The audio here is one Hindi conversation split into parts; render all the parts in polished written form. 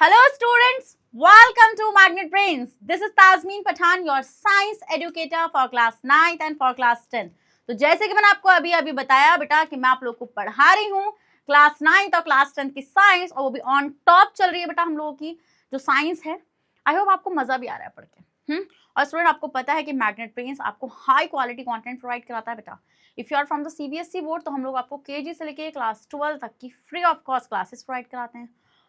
Hello students, welcome to Magnet Brains. This is Tazmeen Pathan, your science educator for class 9th and for class 10th. तो जैसे कि मैंने आपको अभी बताया बेटा कि मैं आप लोग को पढ़ा रही हूँ क्लास 9th और क्लास 10th की साइंस, और वो भी ऑन टॉप चल रही है बेटा हम लोगों की जो साइंस है। आई होप आपको मजा भी आ रहा है पढ़ के। और स्टूडेंट आपको पता है कि मैग्नेट ब्रेन्स आपको हाई क्वालिटी कंटेंट प्रोवाइड कराता है बेटा। If you are from the CBSE board तो हम लोग आपको केजी से लेके क्लास 12 तक की free of cost classes provide कराते हैं।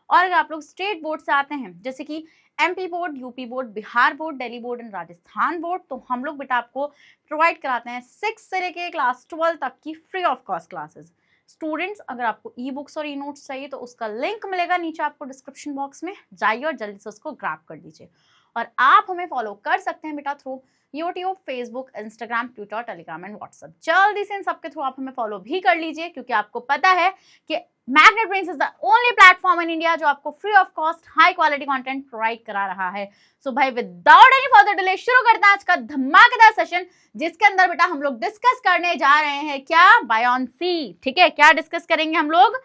और अगर आप लोग स्टेट बोर्ड से आते हैं जैसे कि MP board, UP board, Bihar board, Delhi board and Rajasthan board, तो हम लोग बेटा आपको प्रोवाइड कराते हैं 6 से लेके क्लास 12 तक की free of cost classes. Students अगर आपको ई बुक्स और ई नोट्स चाहिए तो उसका लिंक मिलेगा नीचे आपको डिस्क्रिप्शन बॉक्स में, जाइए और जल्दी से उसको ग्रैब कर लीजिए। और आप हमें फॉलो कर सकते हैं बेटा through YouTube, Facebook, Instagram, Twitter, Telegram and WhatsApp. जल्दी से इन सबके थ्रू आप हमें फॉलो भी कर लीजिए, क्योंकि आपको पता है कि magnet brains is the only platform in India जो आपको free of cost high quality content provide करा रहा है। सो भाई विदाउट एनी फर्दर डिले शुरू करते हैं आज का धमाकेदार सेशन, जिसके अंदर बेटा हम लोग डिस्कस करने जा रहे हैं क्या, बायोंसी। ठीक है, क्या डिस्कस करेंगे हम लोग?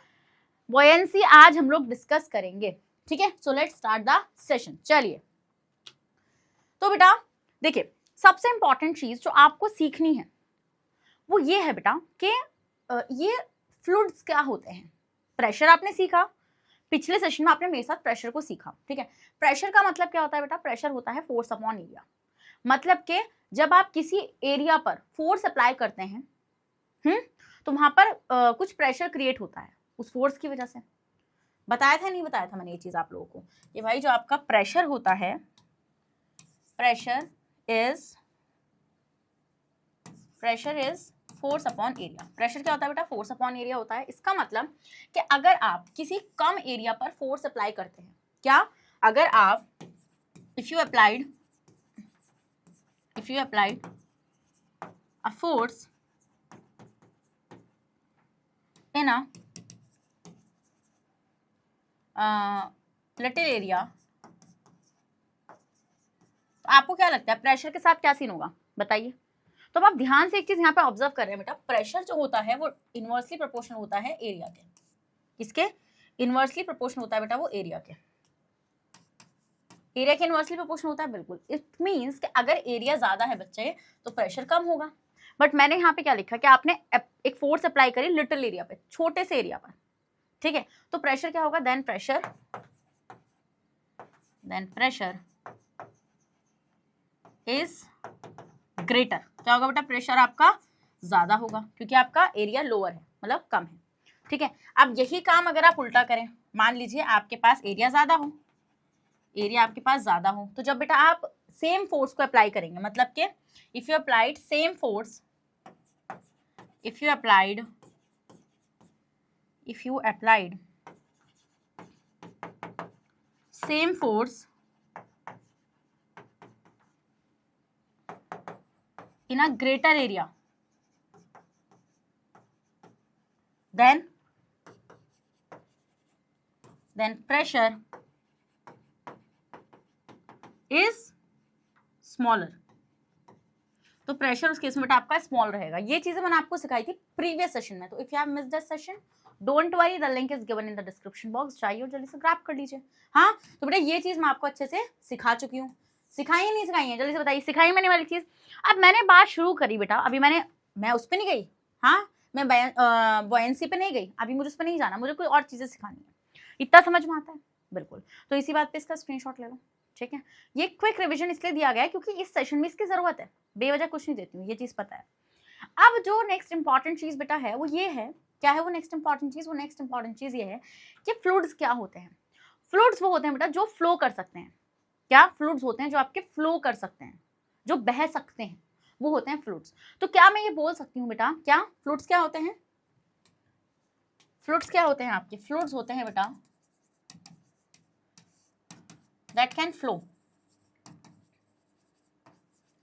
बायोंसी आज हम लोग डिस्कस करेंगे। ठीक है, so let's start the session. चलिए, तो बेटा देखिए, सबसे इंपॉर्टेंट चीज जो आपको सीखनी है वो ये है बेटा कि ये फ्लूइड्स क्या होते हैं। प्रेशर आपने सीखा, पिछले सेशन में आपने मेरे साथ प्रेशर को सीखा। ठीक है, प्रेशर का मतलब क्या होता है बेटा? प्रेशर होता है फोर्स अपॉन एरिया। मतलब कि जब आप किसी एरिया पर फोर्स अप्लाई करते हैं तो वहां पर कुछ प्रेशर क्रिएट होता है उस फोर्स की वजह से। बताया था नहीं बताया था मैंने ये चीज आप लोगों को? ये भाई जो आपका प्रेशर होता है, pressure is force upon area. Pressure क्या होता है बेटा? फोर्स अपॉन एरिया होता है। इसका मतलब कि अगर आप किसी कम एरिया पर फोर्स अप्लाई करते हैं, क्या अगर आप if you applied a force in a little area, तो आपको क्या लगता है प्रेशर के साथ क्या सीन होगा? बताइए। तो अब आप ध्यान से एक चीज यहाँ पे ऑब्जर्व कर रहे हैं बेटा, प्रेशर जो होता है वो इनवर्सली प्रोपोर्शनल होता है एरिया के। किसके? इनवर्सली प्रोपोर्शनल होता है बेटा वो एरिया के। एरिया के इनवर्सली प्रोपोर्शनल होता है, बिल्कुल। इट मींस कि अगर एरिया ज्यादा है बच्चे तो प्रेशर कम होगा। बट मैंने यहाँ पे क्या लिखा कि आपने एक फोर्स अप्लाई करी लिटिल एरिया पे, छोटे से एरिया पर। ठीक है, तो प्रेशर क्या होगा? Then pressure is greater. क्या होगा बेटा? प्रेशर आपका ज्यादा होगा, क्योंकि आपका एरिया लोअर है, मतलब कम है। ठीक है, अब यही काम अगर आप उल्टा करें, मान लीजिए आपके पास एरिया ज्यादा हो, तो जब बेटा आप सेम फोर्स को अप्लाई करेंगे, मतलब कि if you applied same force in a greater area, then pressure is smaller। तो प्रेशर उस केस में बेटा आपका स्मॉल रहेगा। ये चीजें मैंने आपको सिखाई थी प्रीवियस सेशन में, तो if you have missed that session don't worry, the link is given in the description box, जाइए और जल्दी से ग्रैब कर लीजिए। हाँ, तो बेटा ये चीज मैं आपको अच्छे से सिखा चुकी हूँ। सिखाई है नहीं सिखाई है? जल्दी से बताइए, सिखाई मैंने वाली चीज। अब मैंने बात शुरू करी बेटा, अभी मैं उस पर नहीं गई। हाँ, मैं बायोंसी पे नहीं गई, अभी मुझे उस पर नहीं जाना, मुझे कोई और चीजें सिखानी है। इतना समझ में आता है? बिल्कुल। तो इसी बात पे इसका स्क्रीनशॉट ले लो। ठीक है, ये क्विक रिविजन इसलिए दिया गया है क्योंकि इस सेशन में इसकी जरूरत है, बेवजह कुछ नहीं देती हूँ, ये चीज पता है। अब जो नेक्स्ट इंपॉर्टेंट चीज बेटा है वो ये है, क्या है वो नेक्स्ट इंपॉर्टेंट चीज? वो नेक्स्ट इंपॉर्टेंट चीज ये है कि फ्लूइड्स क्या होते हैं। फ्लूइड्स वो होते हैं बेटा जो फ्लो कर सकते हैं। क्या? फ्लूइड्स होते हैं जो आपके फ्लो कर सकते हैं, जो बह सकते हैं, वो होते हैं फ्लूइड्स। तो क्या मैं ये बोल सकती हूँ बेटा, क्या फ्लूइड्स क्या होते हैं? फ्लूइड्स क्या होते हैं आपके? फ्लूइड्स होते हैं बेटा दैट कैन फ्लो,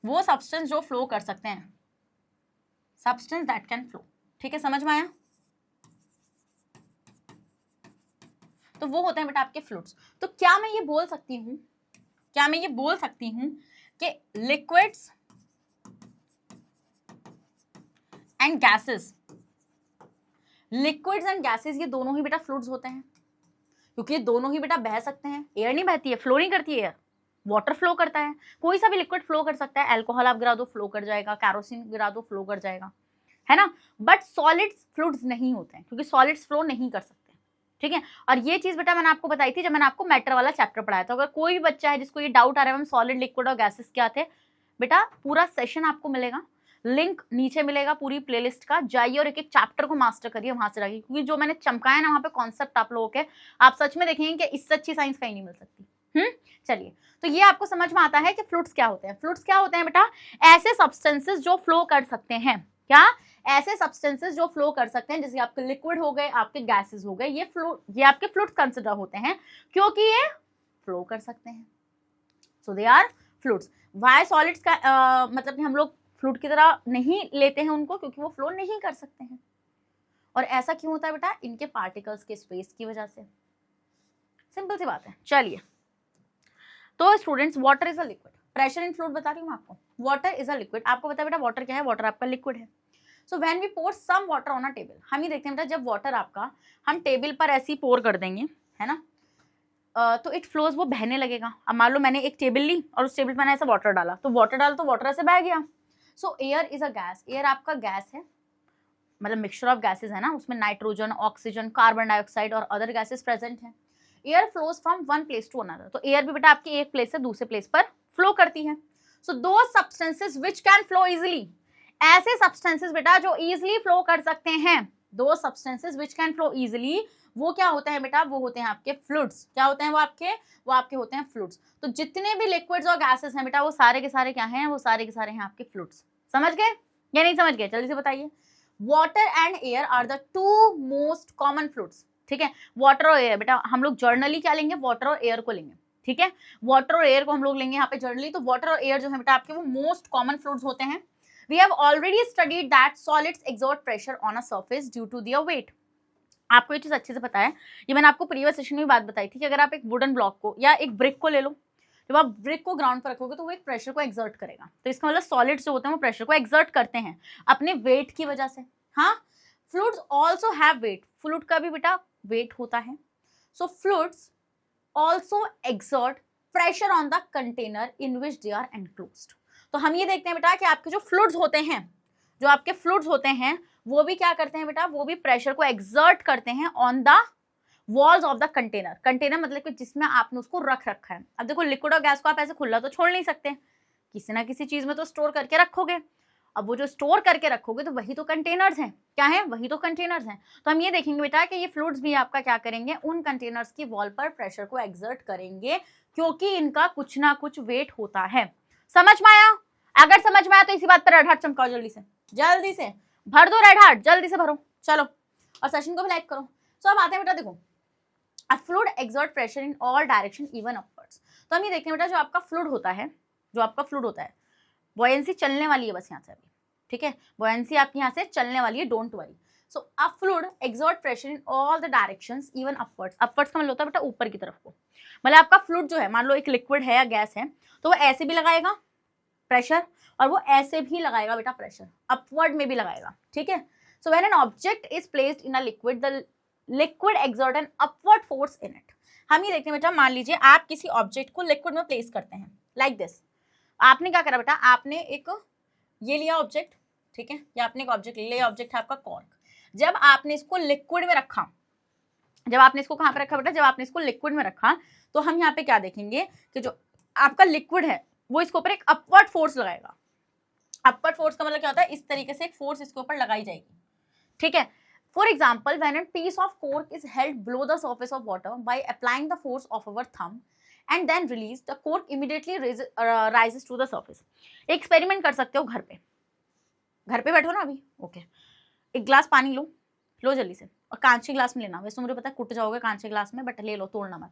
वो सब्सटेंस जो फ्लो कर सकते हैं, सब्सटेंस दैट कैन फ्लो। ठीक है, समझ में आया? तो वो होते हैं बेटा आपके फ्लूइड्स। तो क्या मैं ये बोल सकती हूँ कि लिक्विड्स एंड गैसेस ये दोनों ही बेटा फ्लूइड्स होते हैं? क्योंकि ये दोनों ही बेटा बह सकते हैं। एयर नहीं बहती है, फ्लो नहीं करती है एयर, वाटर फ्लो करता है। कोई सा भी लिक्विड फ्लो कर सकता है, अल्कोहल आप गिरा दो फ्लो कर जाएगा, कैरोसिन गिरा दो फ्लो कर जाएगा, है ना। बट सॉलिड्स फ्लूइड्स नहीं होते हैं, क्योंकि सॉलिड्स फ्लो नहीं कर सकते, ठीक है। और ये चीज बेटा मैंने आपको बताई थी जब मैंने आपको मैटर वाला चैप्टर पढ़ाया था। अगर कोई भी बच्चा है जिसको ये डाउट आ रहा है मैम सॉलिड, लिक्विड और गैसेस क्या थे, बेटा पूरा सेशन आपको मिलेगा, लिंक नीचे मिलेगा पूरी प्लेलिस्ट का, जाइए और एक एक चैप्टर को मास्टर करिए वहां से जाइए, क्योंकि जो मैंने चमकाया ना वहां पे कॉन्सेप्ट आप लोगों के, आप सच में देखेंगे कि इससे अच्छी साइंस कहीं नहीं मिल सकती। चलिए, तो ये आपको समझ में आता है कि फ्लूइड्स क्या होते हैं। फ्लूइड्स क्या होते हैं बेटा, ऐसे सब्सटेंसेस जो फ्लो कर सकते हैं, क्या, ऐसे सब्सटेंसेस जो फ्लो कर सकते हैं, जैसे आपके लिक्विड हो गए, आपके गैसेस हो गए, ये आपके फ्लूइड्स कंसिडर होते हैं क्योंकि ये फ्लो कर सकते हैं, so they are fluids. Why solids का मतलब कि हम लोग फ्लूइड की तरह नहीं लेते हैं उनको, क्योंकि वो फ्लो नहीं कर सकते हैं। और ऐसा क्यों होता है बेटा, इनके पार्टिकल्स के स्पेस की वजह से, सिंपल सी बात है। चलिए, तो students water is a liquid, pressure in fluid बता रही हूँ आपको, वाटर इज अ लिक्विड। आपको पता है बेटा वाटर क्या है, वाटर आपका लिक्विड है। So when we pour some water on a table, हम ये देखते हैं बेटा जब वाटर आपका हम टेबल पर ऐसे ही पोर कर देंगे, है ना, तो इट फ्लोज, वो बहने लगेगा। अब मान लो मैंने एक टेबल ली और उस टेबल पर मैंने ऐसा वाटर डाला, तो वाटर डाला तो वाटर ऐसे बह गया। So air is a gas, air आपका गैस है, मतलब मिक्सचर ऑफ गैसेज है ना, उसमें नाइट्रोजन, ऑक्सीजन, कार्बन डाइऑक्साइड और अदर गैसेज प्रेजेंट है। Air flows from one place to another, तो एयर भी बेटा आपकी एक प्लेस से दूसरे प्लेस पर फ्लो करती है। सो दो substances which can flow easily, ऐसे सब्सटेंसेस बेटा जो इजिली फ्लो कर सकते हैं, दो substances which can flow easily, वो क्या होते हैं बेटा, वो होते हैं आपके फ्लूइड्स। क्या होते हैं वो आपके होते हैं फ्लूइड्स। तो जितने भी लिक्विड्स और गैसेस हैं बेटा वो सारे के सारे क्या हैं, वो सारे के सारे हैं आपके फ्लूइड्स। समझ गए या नहीं समझ गए, जल्दी से बताइए। Water and air are the two most common fluids, ठीक है। वाटर और एयर बेटा हम लोग जर्नली क्या लेंगे, वाटर और एयर को लेंगे, ठीक है। वाटर और एयर को हम लोग लेंगे यहाँ पे जर्नली। तो वाटर और एयर जो है बेटा आपके वो मोस्ट कॉमन फ्लूइड्स होते हैं। We have already studied that solids exert pressure on a surface due to their weight. आपको ये चीज अच्छे से पता है, ये मैंने आपको प्रीवियस सेशन में बात बताई थी कि अगर आप एक वुडन ब्लॉक को या एक ब्रिक को ले लो, जब आप ब्रिक को ग्राउंड पर रखोगे तो वो एक प्रेशर को एक्सर्ट करेगा। तो इसका मतलब सॉलिड्स जो होते हैं वो प्रेशर को एक्सर्ट करते हैं अपने वेट की वजह से। हाँ, fluids also have weight, fluid का भी बेटा वेट होता है। So fluids also exert pressure on the container in which they are enclosed. तो हम ये देखते हैं बेटा कि आपके जो फ्लूइड्स होते हैं, जो आपके फ्लूइड्स होते हैं वो भी क्या करते हैं बेटा, वो भी प्रेशर को एक्सर्ट करते हैं on the walls of the container. Container मतलब कि जिसमें आपने उसको रख रखा है। अब देखो लिक्विड और गैस को आप ऐसे खुला तो छोड़ नहीं सकते, किसी ना किसी चीज में तो स्टोर करके रखोगे। अब वो जो स्टोर करके रखोगे तो वही तो कंटेनर्स हैं, क्या है, वही तो कंटेनर्स हैं। तो हम ये देखेंगे बेटा कि ये फ्लूइड्स भी आपका क्या करेंगे, उन कंटेनर्स की वॉल पर प्रेशर को एक्सर्ट करेंगे, क्योंकि इनका कुछ ना कुछ वेट होता है। समझ में आया? अगर समझ में आया तो इसी बात पर रेड हार्ट चमकाओ, जल्दी से भर दो रेड हार्ट, जल्दी से भरो, चलो, और सेशन को भी लाइक करो। सो अब आते हैं बेटा, देखो अ fluid exert pressure in all direction even upwards. तो हम ये देखते हैं बेटा जो आपका फ्लूइड होता है, बॉयंसी चलने वाली है बस यहाँ से अभी, ठीक है, बॉयंसी आपकी यहाँ से चलने वाली है, don't worry. So a fluid exert pressure in all the directions even upwards. Upwards का मतलब होता है बेटा ऊपर की तरफ को, मतलब आपका फ्लूइड जो है, मान लो एक लिक्विड है या गैस है, तो वो ऐसे भी लगाएगा प्रेशर और वो ऐसे भी लगाएगा बेटा प्रेशर, अपवर्ड में भी लगाएगा, ठीक है। So when an object is placed in a liquid, the liquid exert an upward force in it. हम ये देखते हैं बेटा, मान लीजिए आप किसी ऑब्जेक्ट को लिक्विड में प्लेस करते हैं लाइक दिस। आपने क्या करा बेटा, आपने एक ये लिया ऑब्जेक्ट, ठीक है, या आपने एक ऑब्जेक्ट लिया, ऑब्जेक्ट है आपका कॉर्क। जब आपने इसको लिक्विड में रखा, जब आपने इसको कहाँ पे रखा बेटा, जब आपने इसको लिक्विड में रखा, तो हम यहाँ पे क्या देखेंगे कि जो आपका लिक्विड है वो इसके ऊपर एक अपवर्ड फोर्स लगाएगा। अपवर्ड फोर्स का मतलब क्या होता है, इस तरीके से एक फोर्स इसके ऊपर लगाई जाएगी, ठीक है। For example, when a piece of cork is held below the surface of water by applying the force of our thumb and then release, the cork immediately rises to the surface. Experiment कर सकते हो घर पे बैठो ना अभी, ओके। एक ग्लास पानी लो जल्दी से, और कांच के ग्लास में लेना। वैसे मुझे पता है कुट जाओगे कांच के ग्लास में, बट ले लो, तोड़ना मत,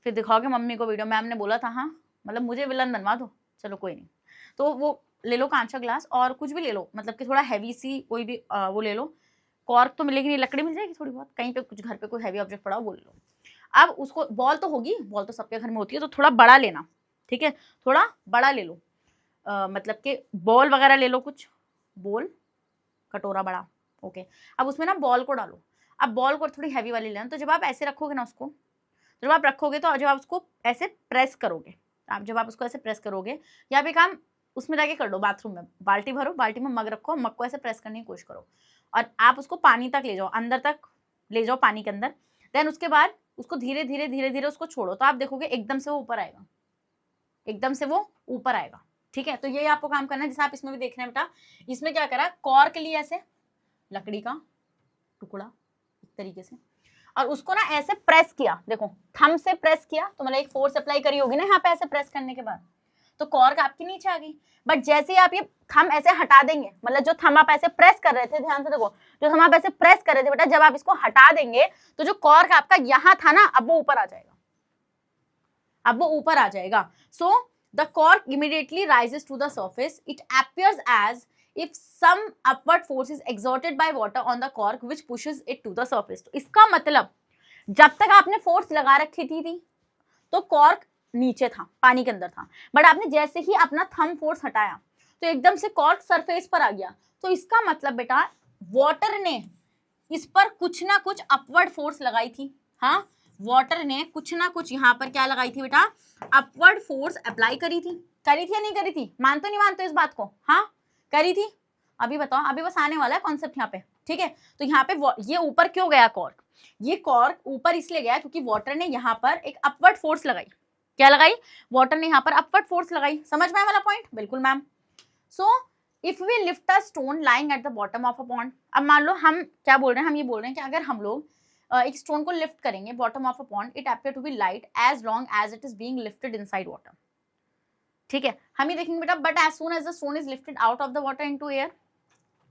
फिर दिखाओगे मम्मी को वीडियो, मैम ने बोला था, हाँ मतलब मुझे विलन बनवा दो, चलो कोई नहीं। तो वो ले लो कांच का ग्लास, और कुछ भी ले लो, मतलब कि थोड़ा हैवी सी कोई भी वो ले लो। कॉर्क तो मिलेगी नहीं, लकड़ी मिल जाएगी थोड़ी बहुत, कहीं पे कुछ घर पे कोई हैवी ऑब्जेक्ट पड़ा हो वो ले लो। अब उसको, बॉल तो होगी, बॉल तो सबके घर में होती है, तो थोड़ा बड़ा लेना, ठीक है, थोड़ा बड़ा ले लो, मतलब कि बॉल वगैरह ले लो, कुछ बोल, कटोरा बड़ा, ओके। अब उसमें ना बॉल को डालो। अब बॉल को थोड़ी हैवी वाली लेना, तो जब आप ऐसे रखोगे ना उसको, जब आप रखोगे तो जब आप उसको ऐसे प्रेस करोगे, आप जब आप उसको ऐसे प्रेस करोगे, या भी काम उसमें जाके कर लो, बाथरूम में बाल्टी भरो, बाल्टी में मग रखो, मग को ऐसे प्रेस करने की कोशिश करो और आप उसको पानी तक ले जाओ, अंदर तक ले जाओ पानी के अंदर। देन उसके बाद उसको धीरे धीरे धीरे धीरे उसको छोड़ो, तो आप देखोगे एकदम से वो ऊपर आएगा, एकदम से वो ऊपर आएगा। ठीक है, तो यही आपको काम करना है। जैसे आप इसमें भी देख रहे हैं बेटा, इसमें क्या करा, कॉर्क लिया ऐसे लकड़ी का टुकड़ा इस तरीके से, और उसको ना ऐसे प्रेस किया, देखो थंब से प्रेस किया, तो मतलब एक फोर्स अप्लाई करी होगी ना यहाँ पे, ऐसे प्रेस करने के बाद तो कॉर्क आपकी नीचे आ गई। बट जैसे ही आप ये थंब ऐसे हटा देंगे, मतलब जो थंब आप ऐसे प्रेस कर रहे थे, ध्यान से देखो, जो थंब आप ऐसे प्रेस कर रहे थे बेटा, जब आप इसको हटा देंगे तो जो कॉर्क आपका यहाँ था ना, अब वो ऊपर आ जाएगा, अब वो ऊपर आ जाएगा। So the cork immediately rises to the surface, it appears as if some upward force is exerted by water on the cork which pushes it to the surface। तो इसका मतलब जब तक आपने फोर्स लगा रखी थी तो कॉर्क नीचे था, पानी के अंदर था, बट आपने जैसे ही अपना थंब फोर्स हटाया तो एकदम से कॉर्क सरफेस पर आ गया। तो इसका मतलब बेटा वाटर ने इस पर कुछ ना कुछ अपवर्ड फोर्स लगाई थी। हाँ, वाटर ने कुछ ना कुछ यहाँ पर क्या लगाई थी बेटा, अपवर्ड फोर्स अप्लाई करी थी या नहीं करी थी? मानते नहीं मानते इस बात को? हाँ करी थी। अभी बताओ, अभी बस आने वाला है कॉन्सेप्ट यहाँ पे। ठीक है, तो यहाँ पे ये ऊपर क्यों गया कॉर्क? ये कॉर्क ऊपर इसलिए गया क्योंकि वाटर ने यहाँ पर एक अपवर्ड फोर्स लगाई। क्या लगाई? वाटर ने यहाँ पर अपवर्ड फोर्स लगाई। समझ में आया वाला पॉइंट? बिल्कुल ma'am. So if we lift a stone lying at the bottom of a pond, अब मान लो हम क्या बोल रहे हैं, हम ये बोल रहे हैं कि अगर हम लोग एक स्टोन को लिफ्ट करेंगे bottom of a pond, it appear to be light as long as it is being lifted inside water. ठीक है, हम ये देखेंगे बेटा, but as soon as the stone is lifted out of the water into air,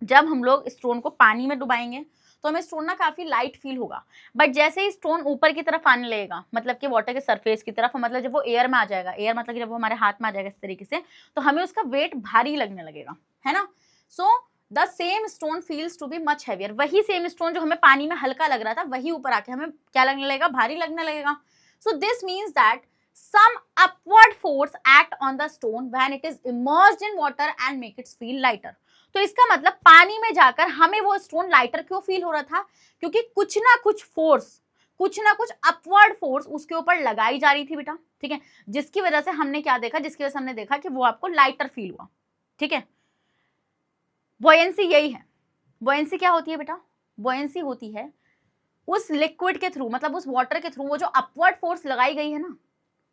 जब हम लोग स्टोन को पानी में डुबाएंगे तो हमें स्टोन ना काफी लाइट फील होगा। बट जैसे ही स्टोन ऊपर की तरफ आने लगेगा, मतलब कि वाटर के सरफेस की तरफ, मतलब जब वो एयर में आ जाएगा, एयर मतलब कि जब वो हमारे हाथ में आ जाएगा इस तरीके से, तो हमें उसका वेट भारी लगने लगेगा, है ना। So the same stone feels to be much heavier, वही सेम स्टोन जो हमें पानी में हल्का लग रहा था, वही ऊपर आके हमें क्या लगने लगेगा, भारी लगने लगेगा। So this means that some upward force act on the stone when it is immersed in water and make it feel lighter। तो इसका मतलब पानी में जाकर हमें वो स्टोन लाइटर क्यों फील हो रहा था? क्योंकि कुछ ना कुछ फोर्स, कुछ ना कुछ अपवर्ड फोर्स उसके ऊपर लगाई जा रही थी बेटा। ठीक है, जिसकी वजह से हमने क्या देखा, जिसकी वजह से हमने देखा कि वो आपको लाइटर फील हुआ। ठीक है, बॉयंसी यही है। बॉयंसी क्या होती है बेटा? बॉयंसी होती है उस लिक्विड के थ्रू, मतलब उस वाटर के थ्रू वो जो अपवर्ड फोर्स लगाई गई है ना,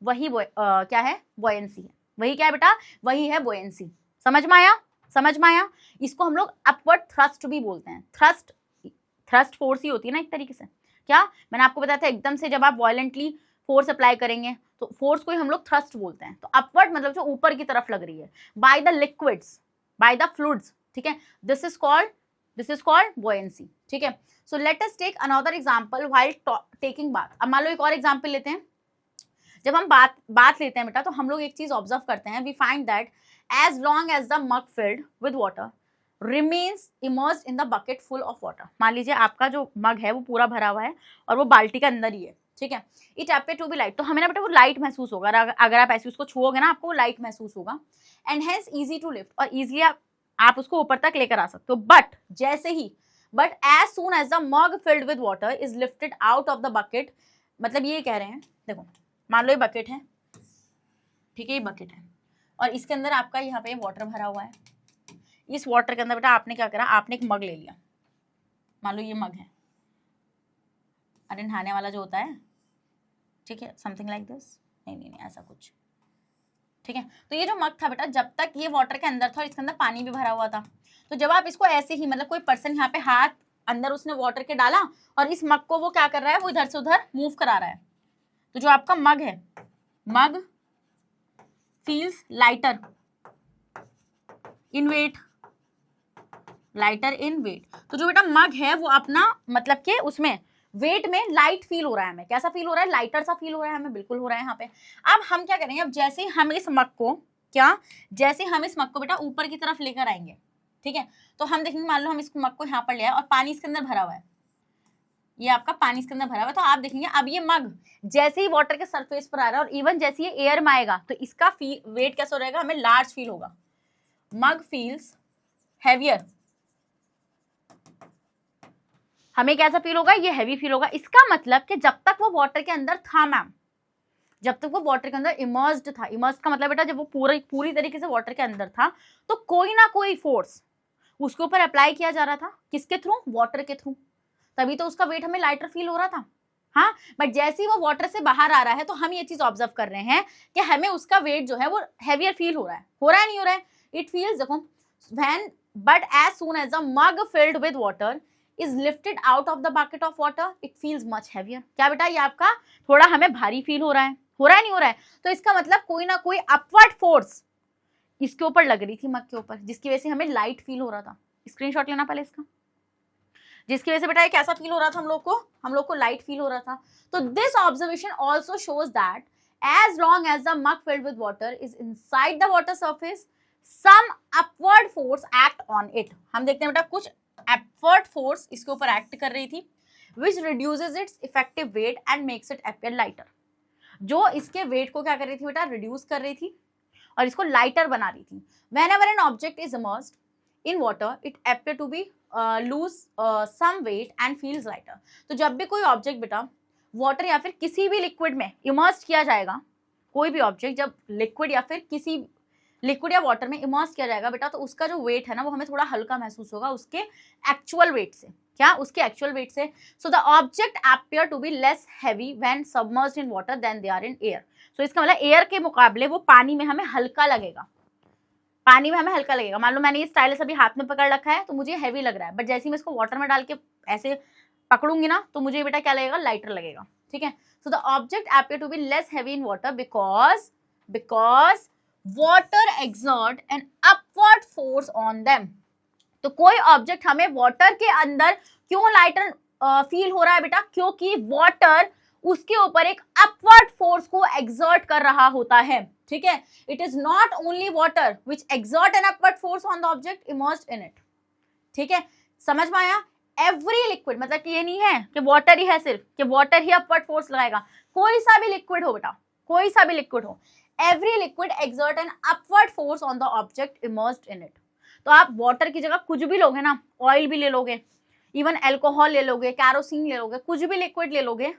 वही क्या है? बॉयंसी है। वही क्या है बेटा? वही है बॉयंसी। समझ में आया? समझ में आया? इसको हम लोग अपवर्ड थ्रस्ट भी बोलते हैं। थ्रस्ट फोर्स ही होती है ना एक तरीके से। क्या मैंने आपको बताया था, एकदम से जब आप वायलेंटली फोर्स अप्लाई करेंगे तो फोर्स को ही हम लोग थ्रस्ट बोलते हैं। तो अपवर्ड मतलब जो ऊपर की तरफ लग रही है, by the liquids, by the fluids. ठीक है, दिस इज कॉल्ड बॉयंसी। ठीक है, so let us take another example while taking bath. अब मान लो एक और एग्जांपल लेते हैं। जब हम बात लेते हैं बेटा, तो हम लोग एक चीज ऑब्जर्व करते हैं, we find that as long as the mug filled with water remains immersed in the bucket full of water. मान लीजिए आपका जो मग है वो पूरा भरा हुआ है और वो बाल्टी के अंदर ही है। ठीक है, it appear to be light, तो हमें ना बेटा वो लाइट महसूस होगा। अगर आप ऐसे उसको छुओगे ना, आपको वो लाइट महसूस होगा। And hence easy to lift, और इजिली आप उसको ऊपर तक लेकर आ सकते हो। But as soon as the mug filled with water is lifted out of the bucket, मतलब ये कह रहे हैं, देखो मान लो ये बकेट है। ठीक है, ये बकेट है और इसके अंदर आपका यहाँ पे वाटर भरा हुआ है। इस वाटर के अंदर बेटा आपने क्या करा, आपने एक मग ले लिया। मान लो ये मग है, अरे नहाने वाला जो होता है, ठीक है, समथिंग लाइक दिस। नहीं ऐसा कुछ। ठीक है, तो ये जो मग था बेटा, जब तक ये वाटर के अंदर था और इसके अंदर पानी भी भरा हुआ था, तो जब आप इसको ऐसे ही, मतलब कोई पर्सन यहाँ पे हाथ अंदर उसने वाटर के डाला और इस मग को वो क्या कर रहा है, वो इधर से उधर मूव करा रहा है। तो जो आपका मग है, mug feels lighter in weight, lighter in weight. तो जो बेटा मग है वो अपना, मतलब कि उसमें वेट में लाइट फील हो रहा है हमें। कैसा फील हो रहा है? लाइटर सा फील हो रहा है हमें, बिल्कुल हो रहा है यहाँ पे। अब हम क्या करेंगे, अब जैसे ही हम इस मग को बेटा ऊपर की तरफ लेकर आएंगे, ठीक है, तो हम देखेंगे, मान लो हम इस मग को यहाँ पर ले आए और पानी इसके अंदर भरा हुआ है, ये आपका पानी इसके अंदर भरा हुआ है। तो आप देखेंगे अब ये मग जैसे ही वाटर के सरफेस पर आ रहा है और इवन जैसे ये एयर में आएगा तो इसका वेट कैसा रहेगा, हमें लार्ज फील होगा। मग फील्स हैवियर हमें कैसा फील होगा, ये हैवी फील होगा। इसका मतलब कि जब तक वो वाटर के अंदर था मैम, जब तक वो वाटर के अंदर इमर्स्ड था, इमर्स्ड का मतलब बेटा जब वो पूरी तरीके से वाटर के अंदर था, तो कोई ना कोई फोर्स उसके ऊपर अप्लाई किया जा रहा था। किसके थ्रू? वाटर के थ्रू। तभी तो उसका वेट हमें लाइटर फील हो रहा था। हाँ, बट जैसे ही वो वाटर से बाहर आ रहा है तो हम ये चीज ऑब्जर्व कर रहे हैं कि हमें उसका वेट जो है वो हैवियर फील हो रहा है। हो रहा है नहीं हो रहा है? It feels when but as soon as a mug filled with water is lifted out of the bucket of water it feels much heavier. क्या बेटा, ये आपका थोड़ा हमें भारी फील हो रहा है। हो रहा है नहीं हो रहा है? तो इसका मतलब कोई ना कोई अपवर्ड फोर्स इसके ऊपर लग रही थी, मग के ऊपर, जिसकी वजह से हमें लाइट फील हो रहा था। स्क्रीनशॉट लेना पहले इसका। जिसकी वजह से बेटा कैसा फील हो रहा था हम लोग को लाइट फील हो रहा था। तो this observation also shows that as long as the mug filled with water is inside the water surface some upward force act on it. हम देखते हैं बेटा कुछ अपवर्ड फोर्स इसके ऊपर एक्ट कर रही थी which reduces its effective weight and makes it appear lighter। जो इसके वेट को क्या कर रही थी बेटा, रिड्यूस कर रही थी और इसको लाइटर बना रही थी। whenever an object is immersed in water it appear to be lose some weight and feels lighter। तो जब भी कोई ऑब्जेक्ट बेटा वाटर या फिर किसी भी लिक्विड में इमर्स किया जाएगा, कोई भी ऑब्जेक्ट जब लिक्विड या फिर किसी लिक्विड या वाटर में इमर्स किया जाएगा बेटा, तो उसका जो वेट है ना वो हमें थोड़ा हल्का महसूस होगा उसके एक्चुअल वेट से। क्या? उसके एक्चुअल वेट से। So the object appear to be less heavy when submerged in water then they are in air. सो इसका मतलब एयर के मुकाबले वो पानी में हमें हल्का लगेगा। पानी में हमें हल्का लगेगा। मान लो मैंने ये स्टाइलस अभी हाथ में पकड़ रखा है तो मुझे हैवी लग रहा है, बट जैसे ही मैं इसको वाटर में डाल के ऐसे पकड़ूंगी ना तो मुझे बेटा क्या लगेगा, लाइटर लगेगा। ठीक है। So the object appear to be less heavy in water because water exert an upward force on them. तो कोई ऑब्जेक्ट हमें वाटर के अंदर क्यों लाइटर फील हो रहा है बेटा, क्योंकि वाटर उसके ऊपर एक अपवर्ड फोर्स को एक्सर्ट कर रहा होता है। ठीक है। It is not only water which exert an upward force on the object immersed in it. ठीक है, समझ में आया? एवरी लिक्विड, मतलब कि ये नहीं है कि वाटर ही है सिर्फ, कि वाटर ही अपवर्ड फोर्स लगाएगा। कोई सा भी लिक्विड हो बेटा, कोई सा भी लिक्विड हो, every liquid exert an upward force on the object immersed in it. तो आप वाटर की जगह कुछ भी लोगे ना, ऑयल भी ले लोगे, इवन एल्कोहल ले लोगे, कैरोसिन ले लोगे, कुछ भी लिक्विड ले लोगे,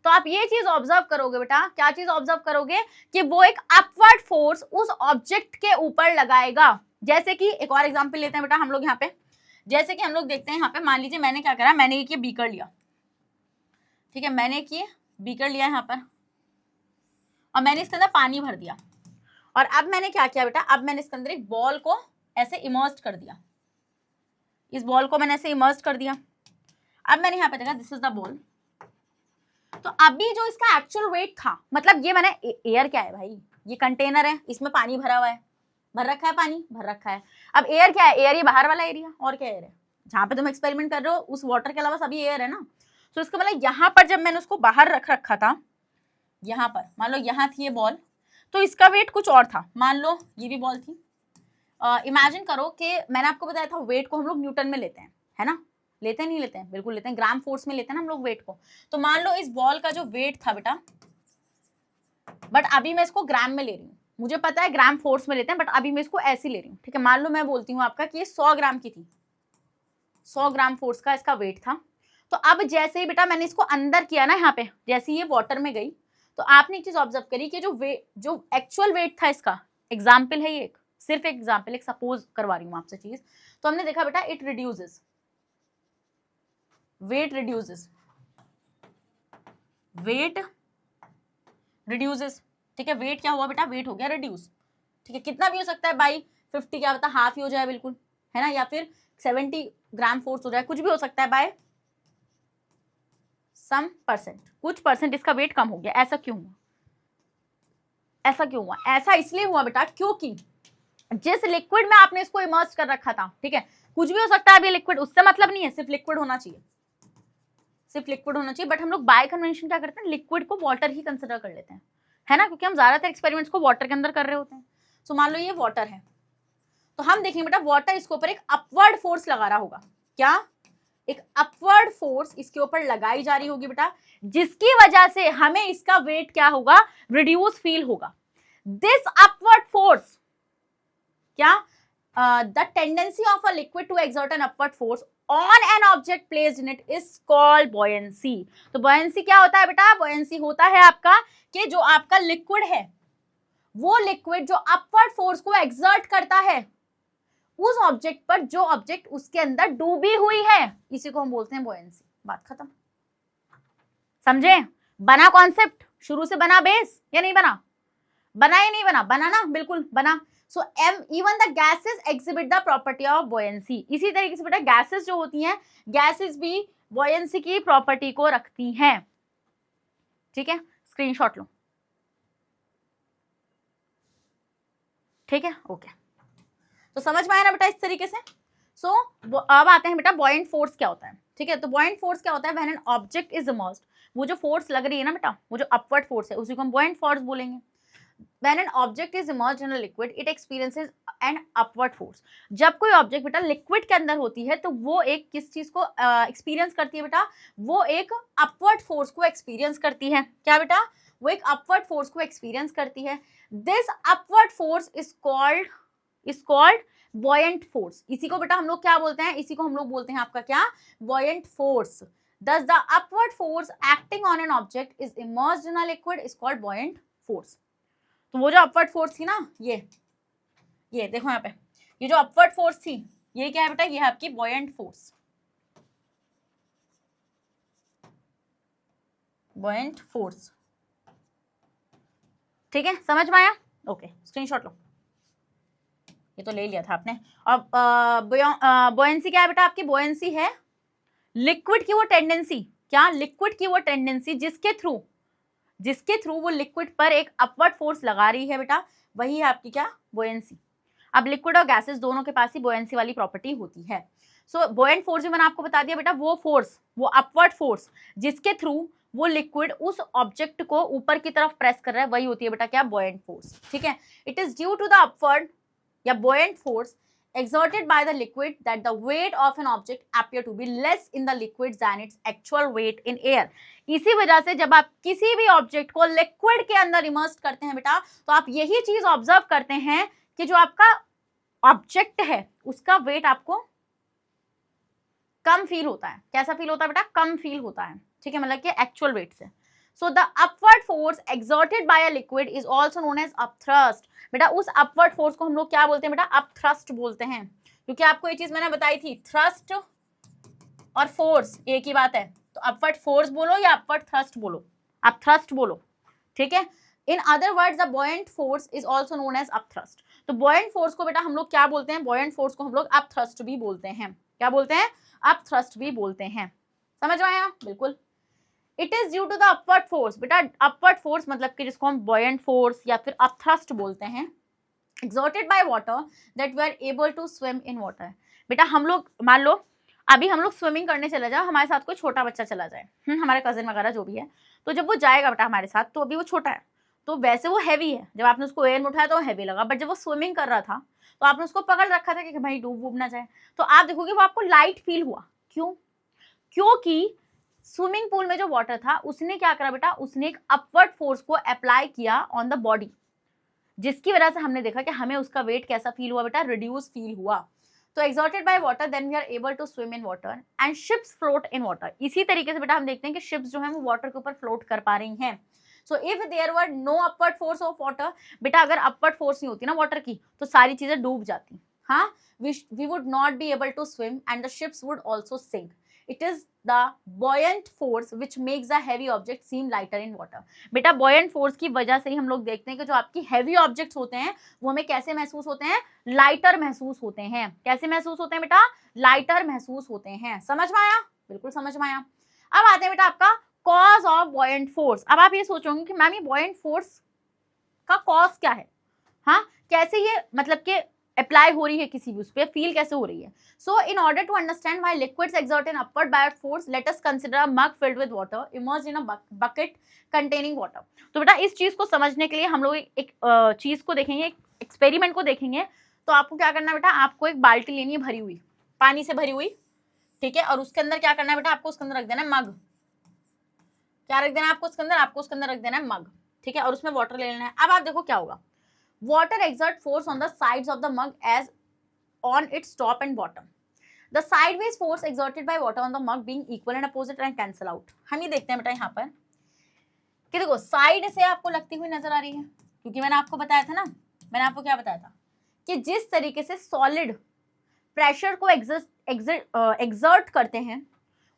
तो आप ये चीज ऑब्जर्व करोगे बेटा, क्या चीज ऑब्जर्व करोगे कि वो एक अपवर्ड फोर्स उस ऑब्जेक्ट के ऊपर लगाएगा। जैसे कि एक और एग्जांपल लेते हैं बेटा हम लोग यहाँ पे। जैसे कि हम लोग देखते हैं यहाँ पे, मान लीजिए मैंने क्या करा, मैंने एक ये बीकर लिया। ठीक है, मैंने एक ये बीकर लिया यहाँ पर और मैंने इसके अंदर पानी भर दिया। और अब मैंने क्या किया बेटा, अब मैंने इसके अंदर एक बॉल को ऐसे इमर्स्ड कर दिया। इस बॉल को मैंने ऐसे इमर्स्ड कर दिया। अब मैंने यहाँ पे देखा दिस इज द बॉल। तो अभी जो इसका एक्चुअल वेट था, मतलब ये मैंने एयर क्या है भाई, ये कंटेनर है, इसमें पानी भरा हुआ है, भर रखा है, पानी भर रखा है। अब एयर क्या है, एयर ये बाहर वाला एरिया, और क्या एयर है, जहाँ पे तुम एक्सपेरिमेंट कर रहे हो उस वाटर के अलावा सभी एयर है ना। तो इसका मतलब यहाँ पर जब मैंने उसको बाहर रख रखा था, यहाँ पर मान लो यहाँ थी ये बॉल, तो इसका वेट कुछ और था। मान लो ये भी बॉल थी। इमेजिन करो कि मैंने आपको बताया था वेट को हम लोग न्यूटन में लेते हैं, है ना? लेते हैं, नहीं लेते हैं? बिल्कुल लेते हैं, ग्राम फोर्स में लेते हैं ना हम लोग वेट को। तो मान लो इस बॉल का जो वेट था बेटा, बट अभी मैं इसको ग्राम में ले रही हूँ। मुझे पता है ग्राम फोर्स में लेते हैं, बट अभी मैं इसको ऐसे ले रही हूँ। ठीक है, मान लो मैं बोलती हूँ आपका कि ये 100 ग्राम की थी, 100 ग्राम फोर्स का इसका वेट था। तो अब जैसे ही बेटा मैंने इसको अंदर किया ना, यहाँ पे जैसे ही ये वाटर में गई, तो आपने एक चीज ऑब्जर्व करी कि जो एक्चुअल वेट था इसका, एग्जाम्पल है ये, एक सिर्फ एग्जाम्पल, एक सपोज करवा रही हूँ आपसे चीज। तो हमने देखा बेटा it reduces, weight reduces, weight reduces. ठीक है, वेट क्या हुआ बेटा, वेट हो गया रिड्यूस। ठीक है, कितना भी हो सकता है बाई 50, क्या बता, हाफ ही हो जाए बिल्कुल, है ना, या फिर 70 ग्राम फोर्स हो जाए, कुछ भी हो सकता है बाय सम परसेंट, कुछ परसेंट इसका वेट कम हो गया। ऐसा क्यों हुआ, ऐसा क्यों हुआ? ऐसा इसलिए हुआ बेटा क्योंकि जिस लिक्विड में आपने इसको इमर्ज कर रखा था, ठीक है, कुछ भी हो सकता है अभी लिक्विड, उससे मतलब नहीं है, सिर्फ लिक्विड होना चाहिए, सिर्फ लिक्विड होना चाहिए। बट हम लोग बाय कन्वेंशन क्या करते हैं, लिक्विड को वाटर ही कंसिडर कर लेते हैं, है ना, क्योंकि हम ज्यादातर एक्सपेरिमेंट्स को वाटर के अंदर कर रहे होते हैं। सो मान लो ये वाटर है, तो हम देखेंगे बेटा वाटर इसके ऊपर एक अपवर्ड फोर्स लगा रहा होगा। क्या? एक अपवर्ड फोर्स इसके ऊपर लगाई जा रही होगी बेटा, जिसकी वजह से हमें इसका वेट क्या होगा, रिड्यूस फील होगा। दिस अपवर्ड फोर्स, क्या, the tendency of a liquid to exert an upward force on an object placed in it is called buoyancy. तो बॉयंसी क्या होता है बेटा? बॉयंसी होता है आपका कि जो आपका लिक्विड है, वो लिक्विड जो अपवर्ड फोर्स को एक्सर्ट करता है उस ऑब्जेक्ट पर, जो ऑब्जेक्ट उसके अंदर डूबी हुई है, इसी को हम बोलते हैं बॉयंसी। बात खत्म, समझे? बना कॉन्सेप्ट? शुरू से बना बेस या नहीं बना? बना या नहीं बना? बना ना, बिल्कुल बना। So even the gases exhibit the property of buoyancy. इसी तरीके से बेटा गैसेस जो होती हैं, गैसेस भी बॉयंसी की प्रॉपर्टी को रखती हैं। ठीक है, स्क्रीनशॉट लो। ठीक है, ओके। तो समझ में आया ना बेटा इस तरीके से? सो अब आते हैं बेटा बॉयंट फोर्स क्या होता है। ठीक है, तो बॉयंट फोर्स क्या होता है? When an object is immersed, वो जो फोर्स लग रही है ना बेटा, वो जो अपवर्ड फोर्स है, उसी को हम बॉयंट फोर्स बोलेंगे। When an object is immersed in a liquid, it experiences an upward force. जब कोई ऑब्जेक्ट बेटा लिक्विड के अंदर होती है तो वो एक किस चीज को एक्सपीरियंस करती है बेटा? वो एक अपवर्ड फोर्स को एक्सपीरियंस करती है। क्या बेटा? वो एक अपवर्ड फोर्स को एक्सपीरियंस करती है। This upward force is called buoyant force. इसी को बेटा हम लोग क्या बोलते हैं? इसी को हम लोग बोलते हैं आपका क्या? Buoyant force. Thus the upward force acting on an object is immersed in a liquid is called buoyant force. तो वो जो अपवर्ड फोर्स थी ना, ये देखो यहाँ पे, ये जो अपवर्ड फोर्स थी, ये क्या है बेटा? ये है आपकी बॉयंट फोर्स। बॉयंट फोर्स, ठीक है, समझ में आया? ओके, स्क्रीनशॉट लो। ये तो ले लिया था आपने। अब बॉयंसी क्या है बेटा? आपकी बॉयंसी है लिक्विड की वो टेंडेंसी। क्या? लिक्विड की वो टेंडेंसी जिसके थ्रू वो लिक्विड पर एक अपवर्ड फोर्स लगा रही है बेटा, वही है आपकी क्या? बॉयंसी। अब लिक्विड और गैसेस दोनों के पास ही बॉयंसी वाली प्रॉपर्टी होती है। सो बॉयंट फोर्स भी मैंने आपको बता दिया बेटा, वो फोर्स, वो अपवर्ड फोर्स जिसके थ्रू वो लिक्विड उस ऑब्जेक्ट को ऊपर की तरफ प्रेस कर रहा है, वही होती है बेटा क्या? Buoyant force. ठीक है, it is due to the upward या buoyant force exerted by the liquid that the weight of an object appear to be less in the liquid than its actual weight in air. इसी वजह से जब आप किसी भी ऑब्जेक्ट को लिक्विड के अंदर इमर्स करते हैं बेटा, तो आप यही चीज ऑब्जर्व करते हैं कि जो आपका ऑब्जेक्ट है उसका वेट आपको कम फील होता है। कैसा फील होता है बेटा? कम फील होता है। ठीक है, मतलब कि एक्चुअल वेट से। So the upward force exerted by a liquid is also known as upthrust. बेटा उस अपवर्ड फोर्स को हम लोग क्या बोलते हैं बेटा? अपथ्रस्ट बोलते हैं। क्योंकि आपको ये चीज मैंने बताई थी, थ्रस्ट और फोर्स एक ही बात है। तो अपवर्ड फोर्स बोलो या अपवर्ड थ्रस्ट बोलो, अपथ्रस्ट बोलो। ठीक है, in other words the buoyant force is also known as upthrust. तो बॉयंट फोर्स को बेटा हम लोग क्या बोलते हैं? बॉयंट फोर्स को हम लोग अपथ्रस्ट भी बोलते हैं। क्या बोलते हैं? अपथ्रस्ट भी बोलते हैं। समझ में आया? बिल्कुल। It is due to the upward force. बेटा अपवर्ड फोर्स मतलब कि जिसको हम बॉयंट फोर्स या फिर अपथ्रस्ट बोलते हैं, exerted by water that we are able to swim in water. बेटा हम लोग मान लो अभी हम लोग स्विमिंग करने चले जाओ, हमारे साथ कोई छोटा बच्चा चला जाए, हमारे कजिन वगैरह जो भी है, तो जब वो जाएगा बेटा हमारे साथ, तो अभी वो छोटा है तो वैसे वो हैवी है, जब आपने उसको एयर में उठाया तो हैवी लगा, बट जब वो स्विमिंग कर रहा था तो आपने उसको पकड़ रखा था कि भाई डूब वूब ना जाए, तो आप देखोगे वो आपको लाइट फील हुआ। क्यों? क्योंकि स्विमिंग पूल में जो वाटर था उसने क्या करा बेटा? उसने एक अपवर्ड फोर्स को अप्लाई किया ऑन द बॉडी, जिसकी वजह से हमने देखा कि हमें उसका वेट कैसा फील हुआ बेटा? रिड्यूस फील हुआ। तो exerted by water then we are able to swim in water and ships float in water. इसी तरीके से बेटा हम देखते हैं कि शिप्स जो है वो वाटर के ऊपर फ्लोट कर पा रही हैं। So if there were no upward force of water, बेटा अगर अपवर्ड फोर्स नहीं होती ना वाटर की तो सारी चीजें डूब जाती। हाँ, we would not be able to swim and the ships would also sink. It is the buoyant force which makes a heavy object seem lighter in water. बेटा buoyant force की वजह से ही हम लोग देखते हैं कि जो आपकी heavy objects होते हैं वो हमें कैसे महसूस होते हैं? लाइटर महसूस होते हैं। कैसे महसूस होते हैं बेटा? लाइटर महसूस होते हैं। समझ में आया? बिल्कुल समझ में आया। अब आते हैं बेटा आपका कॉज ऑफ buoyant force। अब आप ये सोचोगे कि मैम ये buoyant force का कॉज क्या है? हाँ, कैसे ये मतलब कि अप्लाई हो रही है किसी भी उस पर, फील कैसे हो रही है? So in order to understand why liquids exert an upward buoyant force, let us consider a mug filled with water immersed in a bucket containing water. तो बेटा इस चीज को समझने के लिए हम लोग एक चीज को देखेंगे, एक एक्सपेरिमेंट को देखेंगे। तो आपको क्या करना है बेटा? आपको एक बाल्टी लेनी है भरी हुई, पानी से भरी हुई, ठीक है, और उसके अंदर क्या करना है बेटा? आपको उसके अंदर रख देना है मग। क्या रख देना है आपको उसके अंदर? आपको उसके अंदर रख देना है मग, ठीक है, और उसमें वाटर ले लेना है। अब आप देखो क्या होगा। Water exert force on the sides of the mug as on its top and bottom. The sideways force exerted by water on the mug being equal and opposite and cancel out. हम ये देखते हैं बेटा यहाँ पर कि देखो साइड से आपको लगती हुई नजर आ रही है, क्योंकि मैंने आपको बताया था ना, मैंने आपको क्या बताया था कि जिस तरीके से सॉलिड प्रेशर को एक्सर्ट करते हैं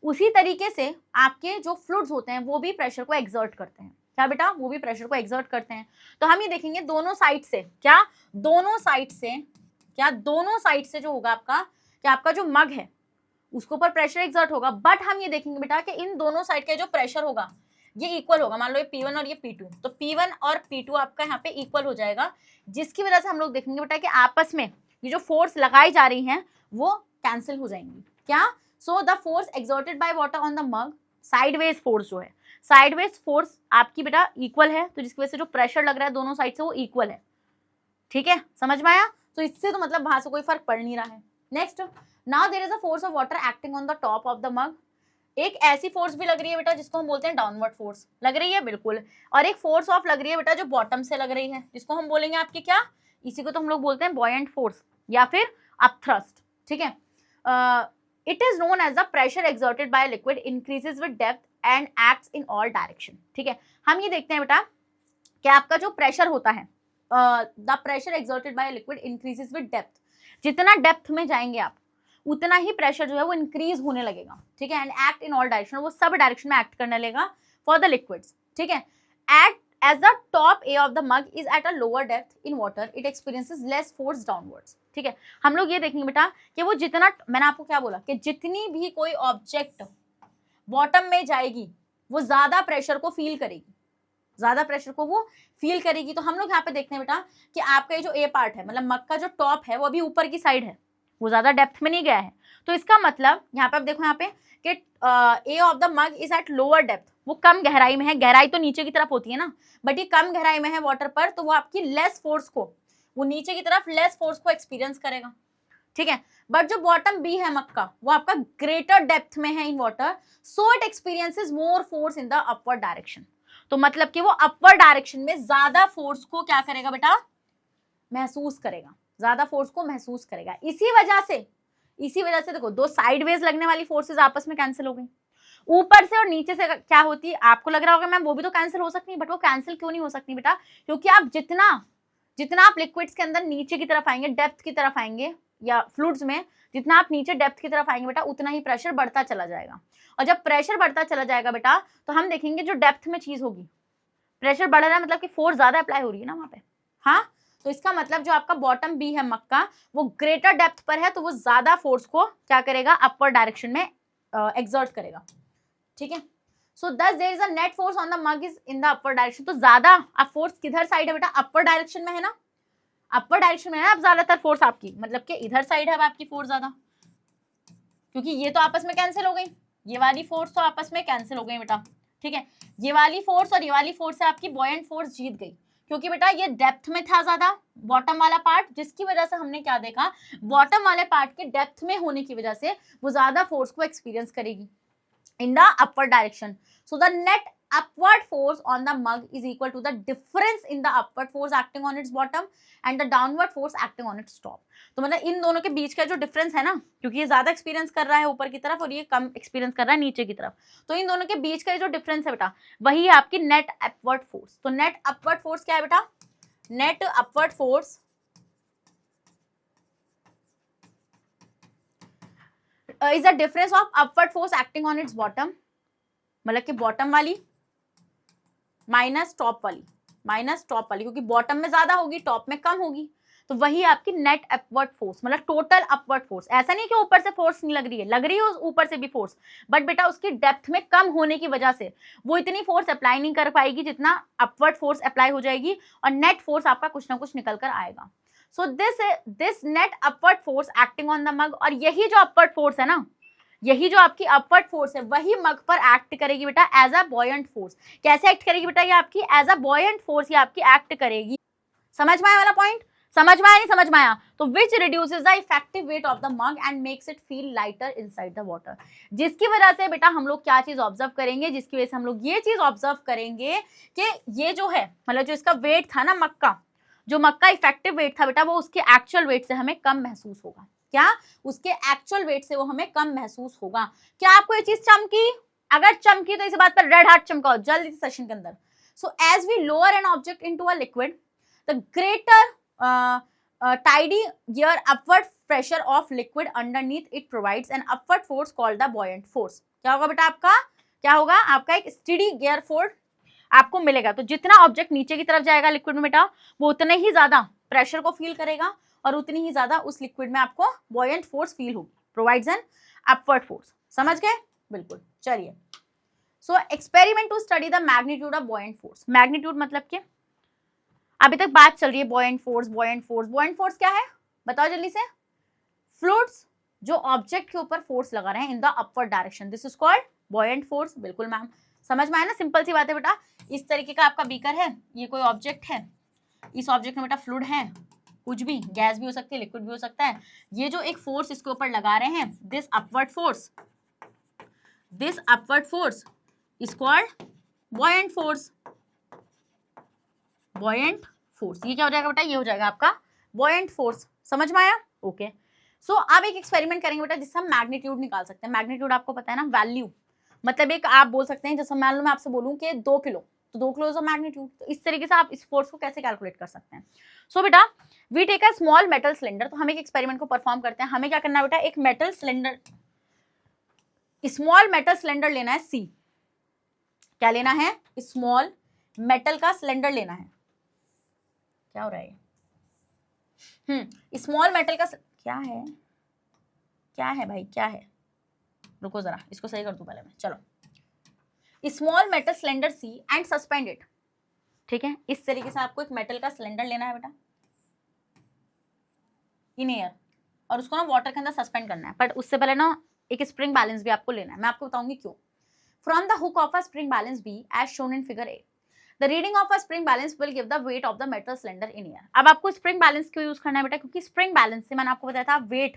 उसी तरीके से आपके जो फ्लूइड्स होते हैं वो भी प्रेशर को एक्सर्ट करते हैं। क्या बेटा? वो भी प्रेशर को एक्सर्ट करते हैं। तो हम ये देखेंगे दोनों साइड से, क्या दोनों साइड से जो होगा आपका, क्या आपका जो मग है उसके ऊपर प्रेशर एक्सर्ट होगा, बट हम ये देखेंगे बेटा कि इन दोनों साइड का जो प्रेशर होगा ये इक्वल होगा। मान लो ये P1 और ये P2, तो P1 और P2 आपका यहाँ पे इक्वल हो जाएगा, जिसकी वजह से हम लोग देखेंगे बेटा कि आपस में ये जो फोर्स लगाई जा रही हैं वो कैंसिल हो जाएंगी। क्या? So the force exerted by water on the mug, sideways force जो है, साइडवेज फोर्स आपकी बेटा इक्वल है, तो जिसकी वजह से जो प्रेशर लग रहा है दोनों साइड से वो इक्वल है। ठीक है, समझ में आया? तो इससे तो मतलब वहां से कोई फर्क पड़ नहीं रहा है। Next, now there is a force of water acting on the top of the mug. एक ऐसी फोर्स भी लग रही है बेटा जिसको हम बोलते हैं डाउनवर्ड फोर्स लग रही है, बिल्कुल, और एक फोर्स ऑफ लग रही है बेटा जो बॉटम से लग रही है, जिसको हम बोलेंगे आपकी क्या, इसी को तो हम लोग बोलते हैं बॉयंट फोर्स या फिर अपथ्रस्ट। ठीक है, it is known as the pressure exerted by liquid increases with depth and acts in all direction. ठीक है, हम ये देखते हैं बेटा कि आपका जो प्रेशर होता है, the pressure exerted by liquid increases with depth, जितना डेप्थ में जाएंगे आप उतना ही प्रेशर जो है वो इंक्रीज होने लगेगा। ठीक है, and act in all direction, वो सब डायरेक्शन में एक्ट करने लगेगा फॉर द लिक्विड्स। ठीक है, eight as the top A of the mug is at a lower depth in water, it experiences less force downwards. ठीक है, हम लोग ये देखेंगे बेटा कि वो जितना, मैंने आपको क्या बोला कि जितनी भी कोई ऑब्जेक्ट बॉटम में जाएगी वो ज्यादा प्रेशर को फील करेगी, ज्यादा प्रेशर को वो फील करेगी। तो हम लोग यहाँ पे देखते हैं बेटा कि आपका ये जो ए पार्ट है, मतलब मग का जो टॉप है वो अभी ऊपर की साइड है, वो ज्यादा डेप्थ में नहीं गया है। तो इसका मतलब यहाँ पे आप देखो यहाँ पे कि A of the mug is at lower depth, वो कम गहराई में है, गहराई तो नीचे की तरफ होती है ना, बट ये कम गहराई में है वाटर पर, तो वो आपकी लेस फोर्स को, वो नीचे की तरफ लेस फोर्स को एक्सपीरियंस करेगा। ठीक है, बट जो बॉटम बी है मग का वो आपका ग्रेटर डेप्थ में है इन water, so it experiences more force in the upward direction. तो मतलब कि वो अपवर्ड डायरेक्शन में ज्यादा फोर्स को क्या करेगा बेटा, महसूस करेगा, ज्यादा फोर्स को महसूस करेगा। इसी वजह से देखो दो साइडवेज लगने वाली फोर्सेस आपस में कैंसिल हो गई, ऊपर से और नीचे से क्या होती है, आपको लग रहा होगा मैम वो भी तो कैंसिल हो सकती है, बट वो कैंसिल क्यों नहीं हो सकती बेटा, क्योंकि आप जितना आप लिक्विड्स के अंदर नीचे की तरफ आएंगे, डेप्थ की तरफ आएंगे, या फ्लूइड्स में जितना आप नीचे डेप्थ की तरफ आएंगे बेटा उतना ही प्रेशर बढ़ता चला जाएगा। और जब प्रेशर बढ़ता चला जाएगा बेटा तो हम देखेंगे जो डेप्थ में चीज होगी, प्रेशर बढ़ रहा है मतलब कि फोर्स ज्यादा अप्लाई हो रही है ना वहां पे। हाँ, तो इसका मतलब जो आपका बॉटम बी है मग का वो ग्रेटर डेप्थ पर है, तो वो ज्यादा फोर्स को क्या करेगा, अपर डायरेक्शन में एक्सर्ट करेगा। ठीक है, so thus there is a net force on the mug is in the upper direction. तो ज्यादा अब फोर्स किधर साइड है बेटा, अपर डायरेक्शन में है ना, अपर डायरेक्शन में है अब ज्यादातर फोर्स आपकी, मतलब कि इधर साइड है अब आपकी फोर्स ज्यादा, क्योंकि ये तो आपस में कैंसिल हो गई, ये वाली फोर्स तो आपस में कैंसिल हो गई बेटा। ठीक है, ये वाली फोर्स और ये वाली फोर्स से आपकी बॉयंट फोर्स जीत गई, क्योंकि बेटा ये डेप्थ में था ज्यादा बॉटम वाला पार्ट, जिसकी वजह से हमने क्या देखा, बॉटम वाले पार्ट के डेप्थ में होने की वजह से वो ज्यादा फोर्स को एक्सपीरियंस करेगी in the upward direction. So the net upward force on the mug is equal to the difference in the upward force acting on its bottom and the downward force acting on its top. तो मतलब इन दोनों के बीच का जो डिफरेंस है ना, क्योंकि ये ज्यादा एक्सपीरियंस कर रहा है ऊपर की तरफ और ये कम एक्सपीरियंस कर रहा है नीचे की तरफ, तो इन दोनों के बीच का जो डिफरेंस है बेटा वही है आपकी नेट अपवर्ड फोर्स। तो नेट अपवर्ड फोर्स क्या है बेटा, net upward force is the difference of upward force acting on it's bottom, मतलब कि बॉटम वाली माइनस टॉप वाली, क्योंकि बॉटम में ज्यादा होगी टॉप में कम होगी, तो वही आपकी नेट अपवर्ड फोर्स, मतलब टोटल अपवर्ड फोर्स। ऐसा नहीं कि ऊपर से फोर्स नहीं लग रही है ऊपर से भी फोर्स, बट बेटा उसकी डेप्थ में कम होने की वजह से वो इतनी फोर्स अप्लाई नहीं कर पाएगी जितना अपवर्ड फोर्स अप्लाई हो जाएगी, और नेट फोर्स आपका कुछ ना कुछ निकल कर आएगा। So this net upward force acting on the mug, और यही जो अपवर्ड फोर्स है ना, यही जो आपकी अपवर्ड फोर्स है वही मग पर एक्ट करेगी बेटा एज अ बॉयंट फोर्स। कैसे एक्ट करेगी बेटा, ये आपकी एज अ बॉयंट फोर्स ये आपकी एक्ट करेगी। समझ में आया वाला पॉइंट, समझ में आया नहीं समझ में आया, तो which reduces the effective weight of the mug and makes it feel lighter inside the water. जिसकी वजह से बेटा हम लोग क्या चीज ऑब्जर्व करेंगे, जिसकी वजह से हम लोग ये चीज ऑब्जर्व करेंगे कि ये जो है मतलब जो इसका वेट था ना मग का, जो मग का इफेक्टिव वेट था बेटा वो उसके एक्चुअल वेट से हमें कम महसूस होगा। क्या, उसके एक्चुअल वेट से वो हमें कम महसूस होगा। क्या आपको ये चीज चमकी? अगर चमकी तो इस बात पर रेड हार्ट चमकाओ जल्दी सेशन के अंदर। So as we lower an object into a liquid, the greater tidier upward pressure of liquid underneath it provides an upward force called the buoyant force। क्या होगा बेटा आपका? क्या होगा आपका? एक स्टेडी गियर फोर्स आपको मिलेगा। तो जितना ऑब्जेक्ट नीचे की तरफ जाएगा लिक्विड में बेटा, वो उतने ही ज्यादा प्रेशर को फील करेगा और उतनी ही ज्यादा उस लिक्विड में आपको buoyant force फील होगी। Provides an upward force. समझ गए? बिल्कुल। चलिए, so experiment to study the magnitude of buoyant force। Magnitude मतलब क्या? अभी तक बात चल रही है buoyant force, buoyant force। buoyant force क्या है बताओ जल्दी से? फ्लूइड्स जो ऑब्जेक्ट के ऊपर फोर्स लगा रहे हैं in the upward direction, this is called buoyant force। बिल्कुल मैम, समझ में आया ना? सिंपल सी बात है बेटा। इस तरीके का आपका बीकर है, ये कोई ऑब्जेक्ट है, इस ऑब्जेक्ट में बेटा फ्लूइड है, कुछ भी, गैस भी हो सकती है, लिक्विड भी हो सकता है। ये जो एक फोर्स इसके ऊपर लगा रहे हैं, this upward force is called buoyant force। buoyant force ये क्या हो जाएगा बेटा? ये हो जाएगा आपका buoyant force। समझ में आया? ओके। सो अब एक एक्सपेरिमेंट करेंगे बेटा जिससे हम मैग्नीट्यूड निकाल सकते हैं। मैग्नीट्यूड आपको पता है ना, वैल्यू मतलब एक आप बोल सकते हैं, जैसे मान लो मैं आपसे बोलूं कि 2 किलो, तो 2 किलो इज मैग्नीट्यूड। तो इस तरीके से आप इस फोर्स को कैसे कैलकुलेट कर सकते हैं? सो बेटा we take a small metal cylinder. तो हम एक एक्सपेरिमेंट को परफॉर्म करते हैं। हमें क्या करना है बेटा? एक metal cylinder, small metal cylinder लेना है सी। क्या लेना है? स्मॉल मेटल का सिलेंडर लेना है। क्या हो रहा है? स्मॉल मेटल का क्या है? क्या है भाई? क्या है? रुको जरा, इसको सही कर दूं पहले मैं। चलो, small metal cylinder C and suspend it. ठीक है, इस तरीके से आपको एक मेटल का सिलेंडर लेना है बेटा इन एयर, और उसको ना वाटर के अंदर सस्पेंड करना है। बट उससे पहले ना एक स्प्रिंग बैलेंस भी आपको लेना है। मैं आपको बताऊंगी क्यों। From the hook of a spring balance be as shown in figure A, the reading of a spring balance will give the weight of the metal cylinder in air. अब आपको स्प्रिंग बैलेंस क्यों यूज करना है बेटा? क्योंकि स्प्रिंग बैलेंस से मैंने आपको बताया था वेट,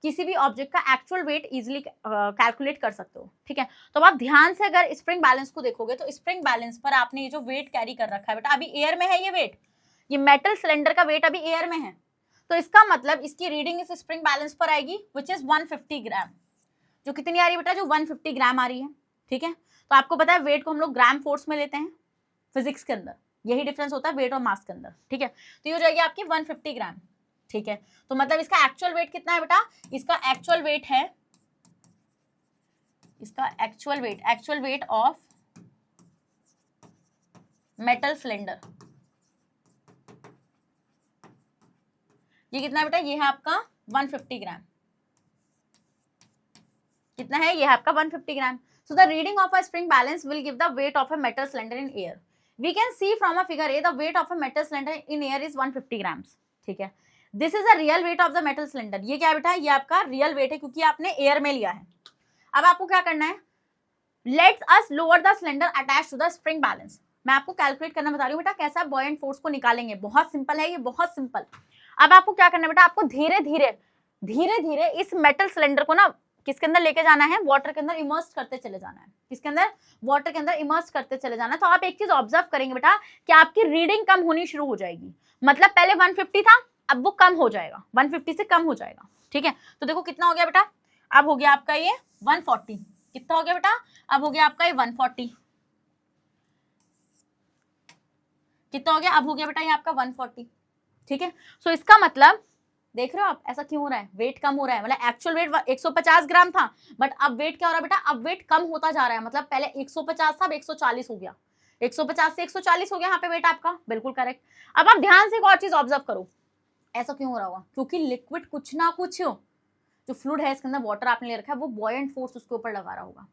किसी भी ऑब्जेक्ट का एक्चुअल वेट इजीली कैलकुलेट कर सकते हो। ठीक है, तो अब आप ध्यान से अगर स्प्रिंग बैलेंस को देखोगे तो स्प्रिंग बैलेंस पर आपने ये जो वेट कैरी कर रखा है बेटा, अभी एयर में है ये वेट, ये मेटल सिलेंडर का वेट अभी एयर में है। तो इसका मतलब इसकी रीडिंग इस स्प्रिंग बैलेंस पर आएगी विच इज 150 ग्राम। जो कितनी आ रही है बेटा? जो 150 ग्राम आ रही है। ठीक है, तो आपको पता है वेट को हम लोग ग्राम फोर्स में लेते हैं फिजिक्स के अंदर, यही डिफरेंस होता है वेट और मास के अंदर। ठीक है, तो ये हो जाएगी आपकी 150 ग्राम। ठीक है, तो मतलब इसका एक्चुअल वेट कितना है बेटा? इसका एक्चुअल वेट है, इसका actual weight of metal cylinder ये कितना है बेटा? ये है आपका 150 ग्राम। कितना है? ये है आपका 150 gram. So the reading of a spring balance will give the weight of a metal cylinder in air. We can see from a figure A the weight of a metal cylinder in air is 150 grams. ठीक है, this is a real weight of the metal cylinder. ये क्या है बेटा? ये आपका रियल वेट है क्योंकि आपने एयर में लिया है। अब आपको क्या करना है? Let's us lower the cylinder attach to the spring balance. मैं आपको कैलकुलेट करना बता रही हूँ बेटा कैसा buoyant फोर्स को निकालेंगे। बहुत सिंपल है ये, बहुत सिंपल। अब आपको क्या करना है बेटा? आपको धीरे धीरे इस मेटल सिलेंडर को ना किसके अंदर लेके जाना है? वाटर के अंदर इमर्स करते चले जाना है। किसके अंदर? वाटर के अंदर इमर्स करते चले जाना है। तो आप एक चीज ऑब्जर्व करेंगे बेटा कि आपकी रीडिंग कम होनी शुरू हो जाएगी। मतलब पहले 150 था, अब वो कम हो जाएगा, 150 से कम हो जाएगा। ठीक है, तो देखो कितना हो गया बेटा? अब हो गया आपका ये 140। कितना हो गया बेटा? अब हो गया आपका ये 140। कितना हो गया? अब हो गया बेटा ये आपका 140। ठीक है, सो इसका मतलब देख रहे हो आप ऐसा क्यों हो रहा है? वेट कम हो रहा है। मतलब एक्चुअल वेट 150 ग्राम था, बट अब वेट क्या हो रहा है बेटा? अब वेट कम होता जा रहा है। मतलब पहले 150 था, अब 140 हो गया। 150 से 140 हो गया यहाँ पे वेट आपका। बिल्कुल करेक्ट। अब आप ध्यान से एक और चीज ऑब्जर्व करो, ऐसा क्यों हो रहा होगा? क्योंकि लिक्विड कुछ ना कुछ जो फ्लूइड है इसके अंदर, वाटर आपने ले रखा है, वो buoyant फोर्स उसके ऊपर लगा रहा होगा,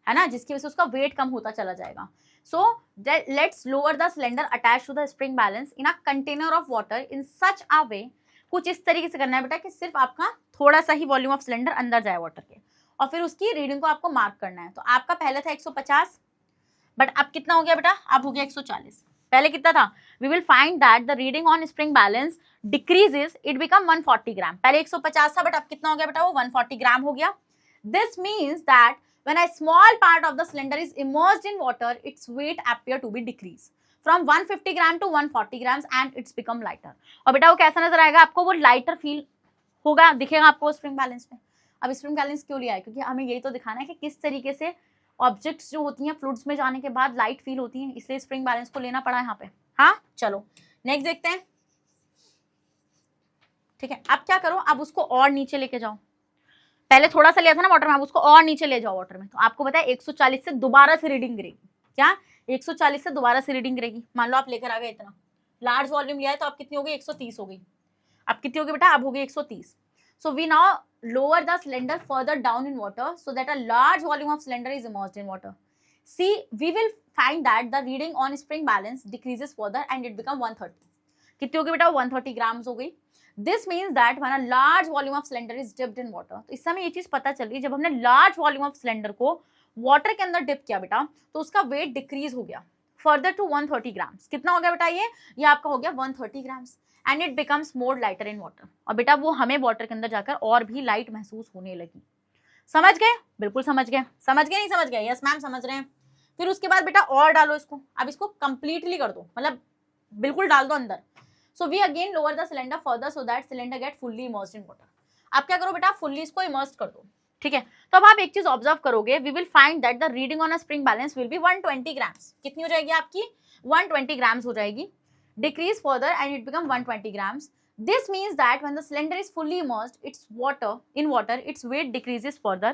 है ना, जिसकी वजह से उसका वेट कम होता चला जाएगा। So let's lower the cylinder attach to the spring balance in a container of water in such a way. कुछ इस तरीके से करना है बेटा कि सिर्फ आपका थोड़ा सा ही वॉल्यूम ऑफ सिलेंडर अंदर जाए वाटर के, और फिर उसकी रीडिंग को आपको मार्क करना है। तो आपका पहले था 150, बट अब कितना हो गया बेटा? अब हो गया 140। पहले कितना था? We will find that the reading on spring balance decreases, it become 140 gram. पहले 150 था, बट अब कितना हो गया बेटा? वो 140 ग्राम हो गया। This means that when a small part of the cylinder is immersed in water, its weight appear to be decreased from 150 gram to 140 grams and it's become lighter। और बेटा वो कैसा नजर आएगा आपको? वो लाइटर फील होगा, दिखेगा आपको स्प्रिंग बैलेंस में। अब स्प्रिंग बैलेंस क्यों लिया है, क्योंकि हमें यही तो दिखाना है कि किस तरीके से ऑब्जेक्ट्स जो होती हैं फ्लूइड्स में जाने के बाद लाइट फील होती हैं, इसलिए स्प्रिंग बैलेंस को लेना पड़ा यहाँ पे। हाँ चलो नेक्स्ट देखते हैं। ठीक है, अब क्या करो, अब उसको और नीचे लेके जाओ। पहले थोड़ा सा लिया था ना वाटर में, अब उसको और नीचे ले जाओ वाटर में। तो आपको पता है 140 से दोबारा से रीडिंग गिरेगी। क्या 140 से दोबारा से रीडिंग गिरेगी। मान लो आप लेकर आ गए इतना लार्ज वॉल्यूम लिया है, तो अब कितनी हो गई 130 हो गई। अब कितनी होगी बेटा, अब हो गई 130। So we now lower the cylinder further down in water so that a large volume of cylinder is immersed in water. See we will find that the reading on spring balance decreases further and it become 130। कितनी होगी बेटा, 130 ग्राम्स हो गई। This means that when a large volume of cylinder is dipped in water. तो इस समय ये चीज पता चल रही है, जब हमने लार्ज वॉल्यूम ऑफ सिलेंडर को वाटर के अंदर डिप किया बेटा, तो उसका वेट डिक्रीज हो गया फर्दर टू 130 ग्राम्स। कितना हो गया बेटा, ये आपका हो गया 130 grams and it becomes more lighter in water. और बेटा वो हमें वाटर के अंदर जाकर और भी लाइट महसूस होने लगी। समझ गए, बिल्कुल समझ गए, समझ गए नहीं समझ गए, यस मैम समझ रहे हैं। फिर उसके बाद बेटा और डालो इसको, अब इसको कंप्लीटली कर दो, मतलब बिल्कुल डाल दो अंदर। So we again lower the cylinder further so that cylinder get fully immersed in water. आप क्या करो बेटा, फुल्ली इसको इमर्स्ड कर दो। ठीक है, तो अब आप एक चीज ऑब्जर्व करोगे, we will find that the reading on a spring balance will be 120 grams. कितनी हो जाएगी आपकी, 120 ग्राम्स हो जाएगी। Decrease further and it become 120 grams. This means that when the cylinder is fully immersed in water, its weight decreases further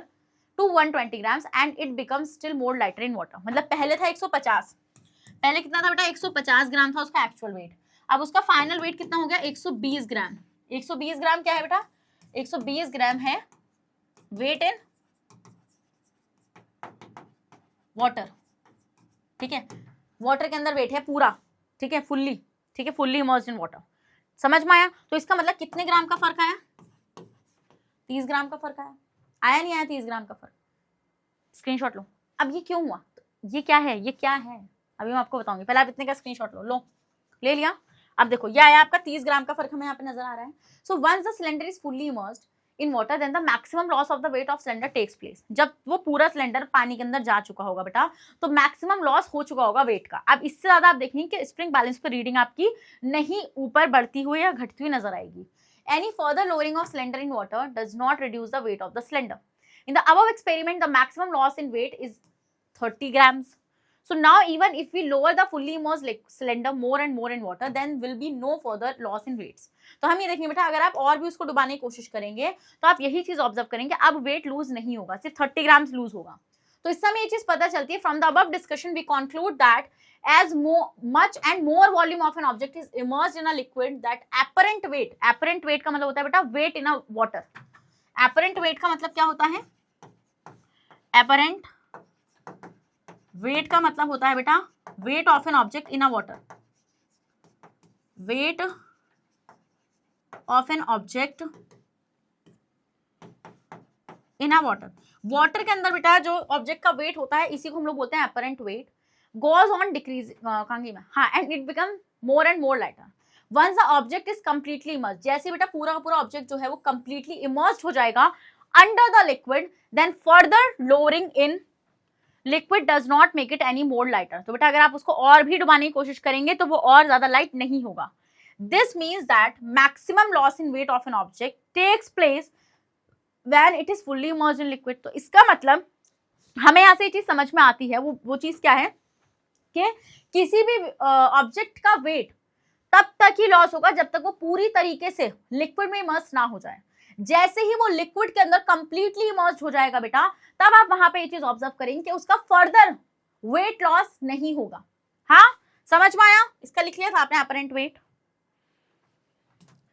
to 120 grams and it becomes still more lighter in water. मतलब पहले था 150, पहले कितना था बेटा 150 ग्राम था उसका एक्चुअल वेट, अब उसका फाइनल वेट कितना हो गया 120 ग्राम। 120 ग्राम क्या है बेटा, 120 ग्राम है वेट इन वाटर। ठीक है, वाटर के अंदर वेट है पूरा, ठीक है फुल्ली, ठीक है फुल्ली इमर्स्ड इन वाटर। समझ में आया, तो इसका मतलब कितने ग्राम का फर्क आया, 30 ग्राम का फर्क आया, आया नहीं आया 30 ग्राम का फर्क। स्क्रीनशॉट लो। अब ये क्यों हुआ, ये क्या है, ये क्या है अभी मैं आपको बताऊंगी, पहले आप इतने का स्क्रीनशॉट लो ले लिया। अब देखो ये आया आपका 30 ग्राम का फर्क हमें यहाँ पे नजर आ रहा है। So once the cylinder is fully immersed in water then the maximum loss of the weight of cylinder takes place. जब वो पूरा सिलेंडर पानी के अंदर जा चुका होगा बेटा, तो मैक्सिमम लॉस हो चुका होगा वेट का। अब इससे ज्यादा आप देखेंगे कि स्प्रिंग बैलेंस पर रीडिंग आपकी नहीं ऊपर बढ़ती हुई या घटती हुई नजर आएगी। Any further lowering of cylinder in water does not reduce the weight of the cylinder. In the above experiment the maximum loss in weight is 30 grams. So now even if we lower the fully immersed cylinder more and more in water, then will be no further loss in weights. तो हम ये देखेंगे बेटा, अगर आप और भी उसको डुबाने की कोशिश करेंगे तो आप यही चीज ऑब्जर्व करेंगे, अब वेट लूज नहीं होगा, सिर्फ 30 ग्राम्स लूज होगा। तो इस समय ये चीज पता चलती है, from the above discussion we conclude that as much and more volume of an object is immersed in a liquid that apparent weight का मतलब होता है बेटा weight in a water। apparent weight का मतलब क्या होता है, apparent वेट का मतलब होता है बेटा wait of an object in a water, wait of an object in a water. Water के अंदर बेटा जो ऑब्जेक्ट का वेट होता है इसी को हम लोग बोलते हैं apparent weight. Goes on decrease कांगी में, हाँ, and it become more and more lighter once the object is completely immersed. जैसे बेटा पूरा का पूरा ऑब्जेक्ट जो है वो कंप्लीटली इमर्स्ड हो जाएगा under the liquid, then further lowering in liquid does not make it any more lighter. तो बेटा अगर आप उसको और भी डुबाने की कोशिश करेंगे तो वो और ज्यादा लाइट नहीं होगा। This means that maximum loss in weight of an object takes place when it is fully immersed in liquid. तो इसका मतलब हमें यहाँ से ये चीज समझ में आती है, वो चीज क्या है कि किसी भी ऑब्जेक्ट का वेट तब तक ही लॉस होगा जब तक वो पूरी तरीके से लिक्विड में इमर्स ना हो जाए। जैसे ही वो लिक्विड के अंदर कंप्लीटली इमर्स्ड हो जाएगा बेटा, तब आप वहां पे ये चीज ऑब्जर्व करेंगे कि उसका फर्दर वेट लॉस नहीं होगा। हाँ समझ में आया, इसका लिख लिया था आपने अपरेंट वेट,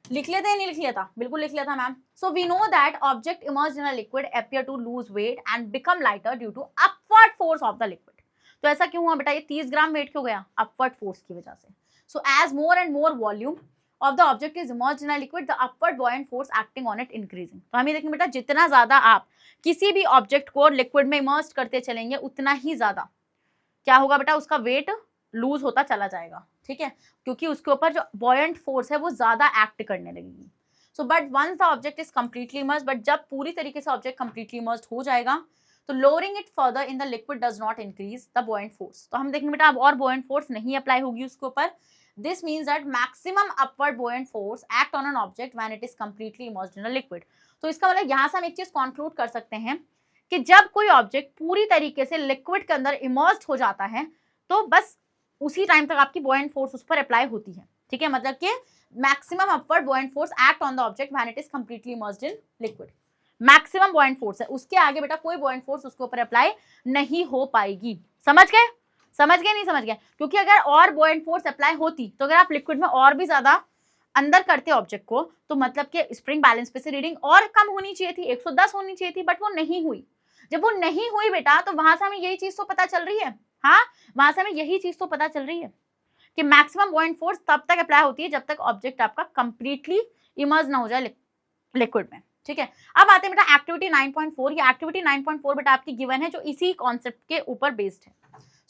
लिख लिया था या नहीं लिख लिया था, बिल्कुल लिख लिया था ma'am. So we know that object immersed in a liquid appear to lose weight and become lighter due to upward force of the liquid. तो ऐसा क्यों हुआ बेटा, ये 30 ग्राम वेट क्यों गया, अपवर्ड फोर्स की वजह से। So as more and more volume of the object is immersed in a liquid, the upward buoyant force acting on it increasing। तो हम ये देखेंगे बेटा जितना ज्यादा आप किसी भी ऑब्जेक्ट को लिक्विड में इमर्स्ड करते चलेंगे उतना ही ज्यादा क्या होगा बेटा, उसका वेट लूज होता चला जाएगा। ठीक है, क्योंकि उसके ऊपर जो buoyant फोर्स है वो ज्यादा एक्ट करने लगेगी। So but once the object is completely immersed, but जब पूरी तरीके से ऑब्जेक्ट कंप्लीटली इमर्स्ड हो जाएगा तो lowering it further in the liquid does not increase the buoyant force. तो हम देखेंगे बेटा अब और buoyant फोर्स नहीं अप्लाई होगी उसके ऊपर, this means that maximum upward buoyant force act on an object when it is completely immersed in a liquid. तो इसका मतलब यहाँ से हम एक चीज कंक्लूड कर सकते हैं कि जब कोई ऑब्जेक्ट पूरी तरीके से लिक्विड के अंदर इमर्स्ड हो जाता है तो बस उसी टाइम तक आपकी बुओयंट फोर्स उस पर अप्लाई होती है, ठीक है। मतलब कि maximum upward buoyant force act on the object when it is completely immersed in liquid, maximum buoyant force है, उसके आगे बेटा कोई बुओयंट फोर्स उसके ऊपर अप्लाई नहीं हो पाएगी। समझ गए, समझ गए, नहीं समझ गए? क्योंकि अगर और बुओयंट फोर्स अप्लाई होती तो अगर आप लिक्विड में और भी ज्यादा अंदर करते ऑब्जेक्ट को तो मतलब कि स्प्रिंग बैलेंस पे से रीडिंग और कम होनी चाहिए थी, 110 होनी चाहिए थी, बट वो नहीं हुई। जब वो नहीं हुई बेटा तो वहां से हमें यही चीज तो पता चल रही है, हाँ वहां से हमें यही चीज तो पता चल रही है कि मैक्सिमम बुओयंट फोर्स तब तक अप्लाई होती है जब तक ऑब्जेक्ट आपका कंप्लीटली इमर्ज ना हो जाए लिक्विड में, ठीक है। अब आते हैं बेटा एक्टिविटी 9.4। ये एक्टिविटी 9.4 बेटा आपकी गिवन है जो इसी कॉन्सेप्ट के ऊपर बेस्ड है।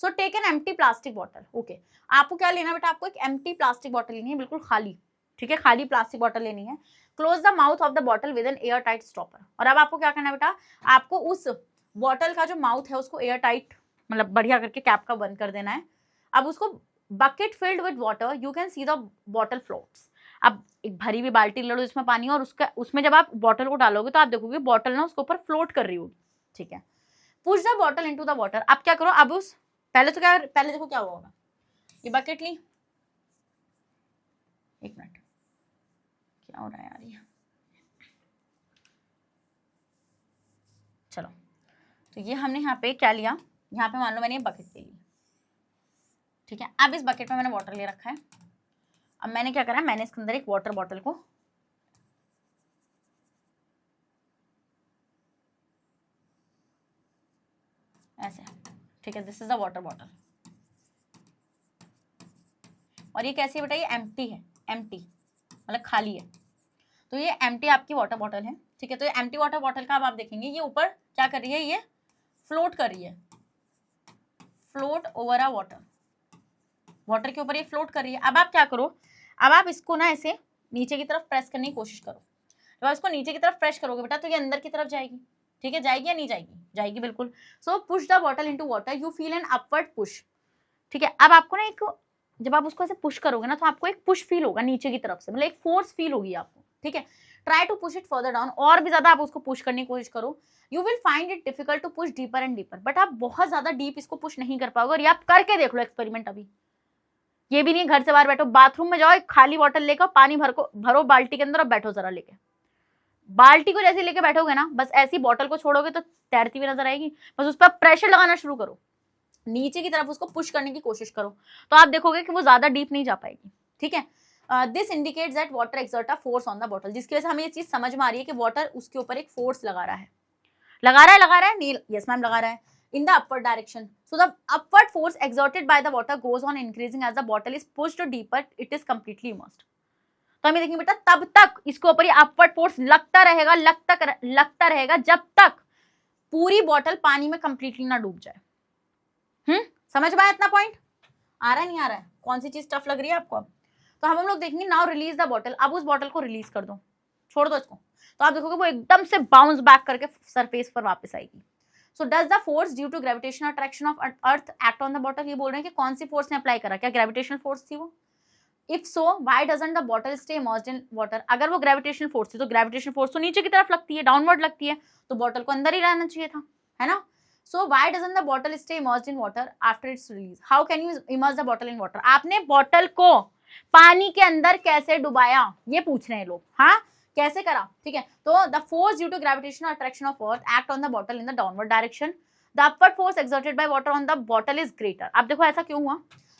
So take an empty plastic bottle. Okay, आपको क्या लेना बेटा, आपको एक एम्प्टी प्लास्टिक बॉटल लेनी है, बिल्कुल खाली, ठीक है, खाली प्लास्टिक बॉटल लेनी है। Close the mouth of the bottle with an air tight stopper. और अब आपको क्या करना है बेटा, आपको उस बॉटल का जो माउथ है उसको एयर टाइट मतलब बढ़िया करके कैप का बंद कर देना है। अब उसको bucket field with water, you can see the bottle floats. अब एक भरी हुई बाल्टी ले लो जिसमें पानी है और उसमें जब आप बॉटल को डालोगे तो आप देखोगे बॉटल ना उसके ऊपर फ्लोट कर रही होगी, ठीक है। Push the bottle into the water. अब क्या करो, अब उस पहले देखो क्या हुआ होगा, ये बकेट ली, एक मिनट क्या हो रहा है यार ये, चलो तो ये हमने यहाँ पे क्या लिया, यहाँ पे मान लो मैंने ये बकेट ले ली, ठीक है। अब इस बकेट में मैंने वाटर ले रखा है। अब मैंने क्या करा, मैंने इसके अंदर एक वाटर बॉटल को ऐसे, ठीक है, this is the water bottle. और ये कैसी है बेटा, ये एम्प्टी है, एम्प्टी मतलब खाली है। तो ये एम्प्टी आपकी वाटर बॉटल है, ठीक है। तो ये एम्प्टी वाटर बॉटल का अब आप देखेंगे ये ऊपर क्या कर रही है, ये फ्लोट कर रही है, float over a water, water के ऊपर ये फ्लोट कर रही है। अब आप क्या करो, अब आप इसको ना ऐसे नीचे की तरफ प्रेस करने की कोशिश करो। जब आप इसको नीचे की तरफ प्रेस करोगे बेटा तो ये अंदर की तरफ जाएगी, ठीक है, जाएगी या नहीं जाएगी, जाएगी बिल्कुल। सो push the bottle into water, you feel an upward push, ठीक है। अब आपको ना एक, जब आप उसको ऐसे पुश करोगे ना तो आपको एक पुश फील होगा नीचे की तरफ से, मतलब एक फोर्स फील होगी आपको, ठीक है। Try to push it further down, और भी ज्यादा आप उसको पुश करने की कोशिश करो। You will find it difficult to push deeper and deeper, but आप बहुत ज्यादा डीप इसको पुश नहीं कर पाओगे। और ये आप करके देख लो एक्सपेरिमेंट, अभी ये भी नहीं घर से बाहर बैठो, बाथरूम में जाओ, एक खाली बॉटल लेकर पानी भरो बाल्टी के अंदर और बैठो जरा लेके। बाल्टी को जैसे लेके बैठोगे ना, बस ऐसी बॉटल को छोड़ोगे तो तैरती हुई नजर आएगी। बस उस पर प्रेशर लगाना शुरू करो, नीचे की तरफ उसको पुश करने की कोशिश करो, तो आप देखोगे कि वो ज्यादा डीप नहीं जा पाएगी, ठीक है। This indicates that water exert a force on the bottle, जिसकी वजह से हमें ये चीज समझ में आ रही है कि वाटर उसके ऊपर एक फोर्स लगा रहा है, नहीं, यस मैम लगा रहा है, in the upward direction. So the upward force exerted by the water goes on increasing as the bottle is pushed deeper, it is completely immersed. तो हमें देखेंगे बेटा तब तक इसके ऊपर ये अपवर्ड फोर्स लगता रहेगा जब तक पूरी बॉटल पानी में कंप्लीटली ना डूब जाए। समझ में आया इतना पॉइंट? आ रहा है नहीं आ रहा है? कौन सी चीज टफ लग रही है आपको? तो हम लोग देखेंगे नाउ रिलीज द बॉटल। अब उस बॉटल को रिलीज कर दो, छोड़ दो इसको, तो आप देखोगे वो एकदम से बाउंस बैक करके सरफेस पर वापस आएगी। So does the force due to gravitational attraction of earth act on the bottle? ये बोल रहे हैं कि कौन सी फोर्स ने अप्लाई करा, क्या ग्रेविटेशनल फोर्स थी वो? If so why doesn't the bottle stay immersed in water? अगर वो ग्रेविटेशनल फोर्स थी तो ग्रेविटेशनल फोर्स तो नीचे की तरफ लगती है, डाउनवर्ड लगती है, तो बॉटल को अंदर ही रहना चाहिए था, है ना। So why doesn't the bottle stay immersed in water after it's release? How can you immerse the bottle in water? आपने बॉटल को पानी के अंदर कैसे डुबाया, ये पूछ रहे हैं लोग, हाँ कैसे करा, ठीक है। तो the force due to gravitational attraction of earth act on the bottle in the downward direction, the upward force exerted by water on the bottle is greater. अब देखो ऐसा क्यों हुआ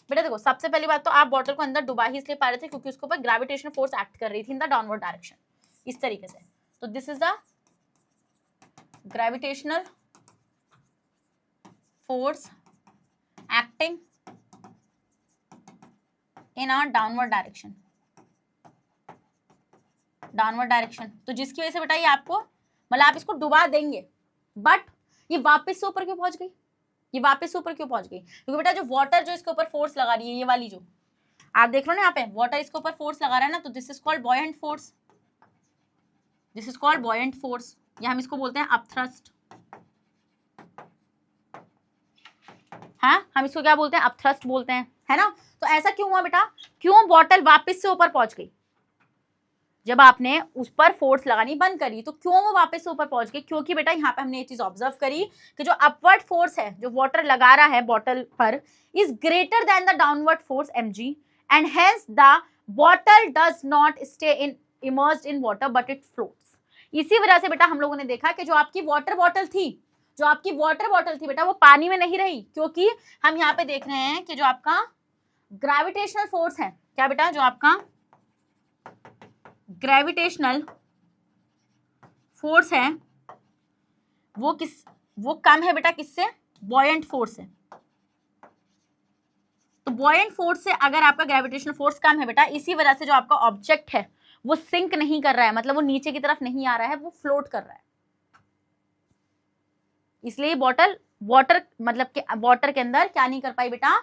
बेटा, देखो सबसे पहली बात तो आप बॉटल को अंदर डुबा ही इसलिए पा रहे थे क्योंकि उसके ऊपर ग्रेविटेशनल फोर्स एक्ट कर रही थी इन द डाउनवर्ड डायरेक्शन, इस तरीके से। तो this is the gravitational force acting in a downward direction, तो जिसकी वजह से बेटा ये आपको मतलब आप इसको डुबा देंगे, बट ये वापस से ऊपर क्यों पहुंच गई, क्योंकि बेटा जो वाटर जो इसके ऊपर फोर्स लगा रही है, ये वाली जो आप देख रहे हो ना यहाँ पे वाटर इसके ऊपर फोर्स लगा रहा है ना, तो this is called buoyant force, या हम इसको बोलते हैं अपथ्रस्ट। हाँ हम इसको क्या बोलते हैं, अपथ्रस्ट बोलते हैं, है ना। तो ऐसा क्यों हुआ बेटा, क्यों बॉटल वापस से ऊपर पहुंच गई, जब आपने उस पर फोर्स लगानी बंद करी तो क्यों वो वापस से ऊपर पहुंच गई, क्योंकि बेटा यहाँ पे हमने ये चीज ऑब्जर्व करी कि जो अपवर्ड फोर्स है जो वाटर लगा रहा है बॉटल पर is greater than the downward force mg and hence the bottle does not stay in immersed in water but it floats. इसी वजह से बेटा हम लोगों ने देखा कि जो आपकी वाटर बॉटल थी बेटा वो पानी में नहीं रही, क्योंकि हम यहाँ पे देख रहे हैं कि जो आपका ग्रेविटेशनल फोर्स है, क्या बेटा, जो आपका ग्रेविटेशनल फोर्स है वो कम है बेटा, किससे, बॉयंट फोर्स है। तो बॉयंट फोर्स से अगर आपका ग्रेविटेशनल फोर्स कम है बेटा, इसी वजह से जो आपका ऑब्जेक्ट है वो सिंक नहीं कर रहा है, मतलब वो नीचे की तरफ नहीं आ रहा है, वो फ्लोट कर रहा है। इसलिए बॉटल वाटर मतलब कि वाटर के अंदर क्या नहीं कर पाई बेटा,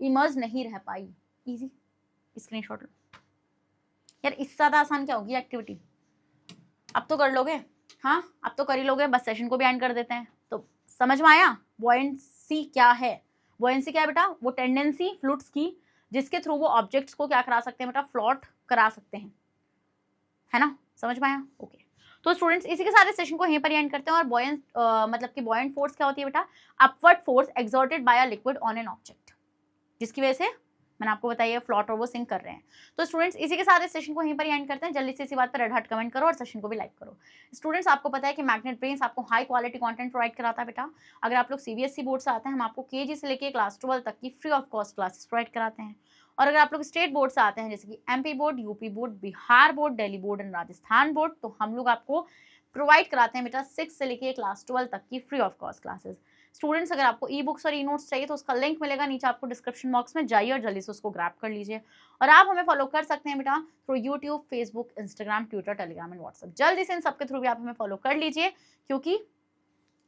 इमर्ज नहीं रह पाई। इजी स्क्रीनशॉट लो यार, इससे ज्यादा आसान क्या होगी एक्टिविटी, अब तो कर लोगे, हाँ अब तो कर ही लोगे, बस सेशन को भी एंड कर देते हैं। तो समझ में आया बॉयंसी क्या है, बॉयंसी क्या है बेटा, वो टेंडेंसी फ्लूइड्स की जिसके थ्रू वो ऑब्जेक्ट्स को क्या करा सकते हैं बेटा, फ्लोट करा सकते हैं, है ना, समझ में आया, ओके। तो स्टूडेंट्स इसी के साथ इस सेशन को यहीं पर एंड करते हैं। और बॉयंट मतलब कि बॉयंट फोर्स क्या होती है बेटा, upward force exerted bye a liquid on an object, जिसकी वजह से मैंने आपको बताया फ्लॉट और वो सिंक कर रहे हैं। तो स्टूडेंट्स इसी के साथ इस सेशन को यहीं पर एंड करते हैं। जल्दी से इसी बात पर रेड हार्ट कमेंट करो और सेशन को भी लाइक करो। स्टूडेंट्स आपको पता है कि मैग्नेट ब्रेन्स आपको हाई क्वालिटी कंटेंट प्रोवाइड कराता है बेटा। अगर आप लोग सीबीएसई बोर्ड से आते हैं, हम आपको केजी से लेकर क्लास 12 तक की free of cost classes provide कराते हैं। और अगर आप लोग स्टेट बोर्ड से आते हैं, जैसे कि MP board, UP board, Bihar board, Delhi board and Rajasthan board, तो हम लोग आपको प्रोवाइड कराते हैं बेटा 6 से लेकर क्लास 12 तक की free of cost classes. Students अगर आपको ई बुक्स और ई नोट्स चाहिए तो उसका लिंक मिलेगा नीचे आपको डिस्क्रिप्शन बॉक्स में, जाइए और जल्दी से उसको ग्रैब कर लीजिए। और आप हमें फॉलो कर सकते हैं बेटा through YouTube, Facebook, Instagram, Twitter, Telegram and WhatsApp. जल्दी से इन सबके थ्रू भी आप हमें फॉलो कर लीजिए, क्योंकि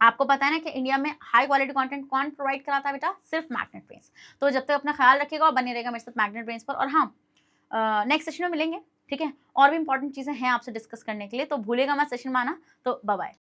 आपको पता है ना कि इंडिया में हाई क्वालिटी कंटेंट कौन प्रोवाइड कराता है बेटा, सिर्फ मैग्नेट ब्रेन्स। तो जब तक अपना ख्याल रखिएगा और बने रहेगा मेरे साथ मैग्नेट ब्रेन्स पर। और हाँ, नेक्स्ट सेशन में मिलेंगे, ठीक है, और भी इंपॉर्टेंट चीजें हैं आपसे डिस्कस करने के लिए, तो भूलेगा मत सेशन में आना। तो बाय बाय।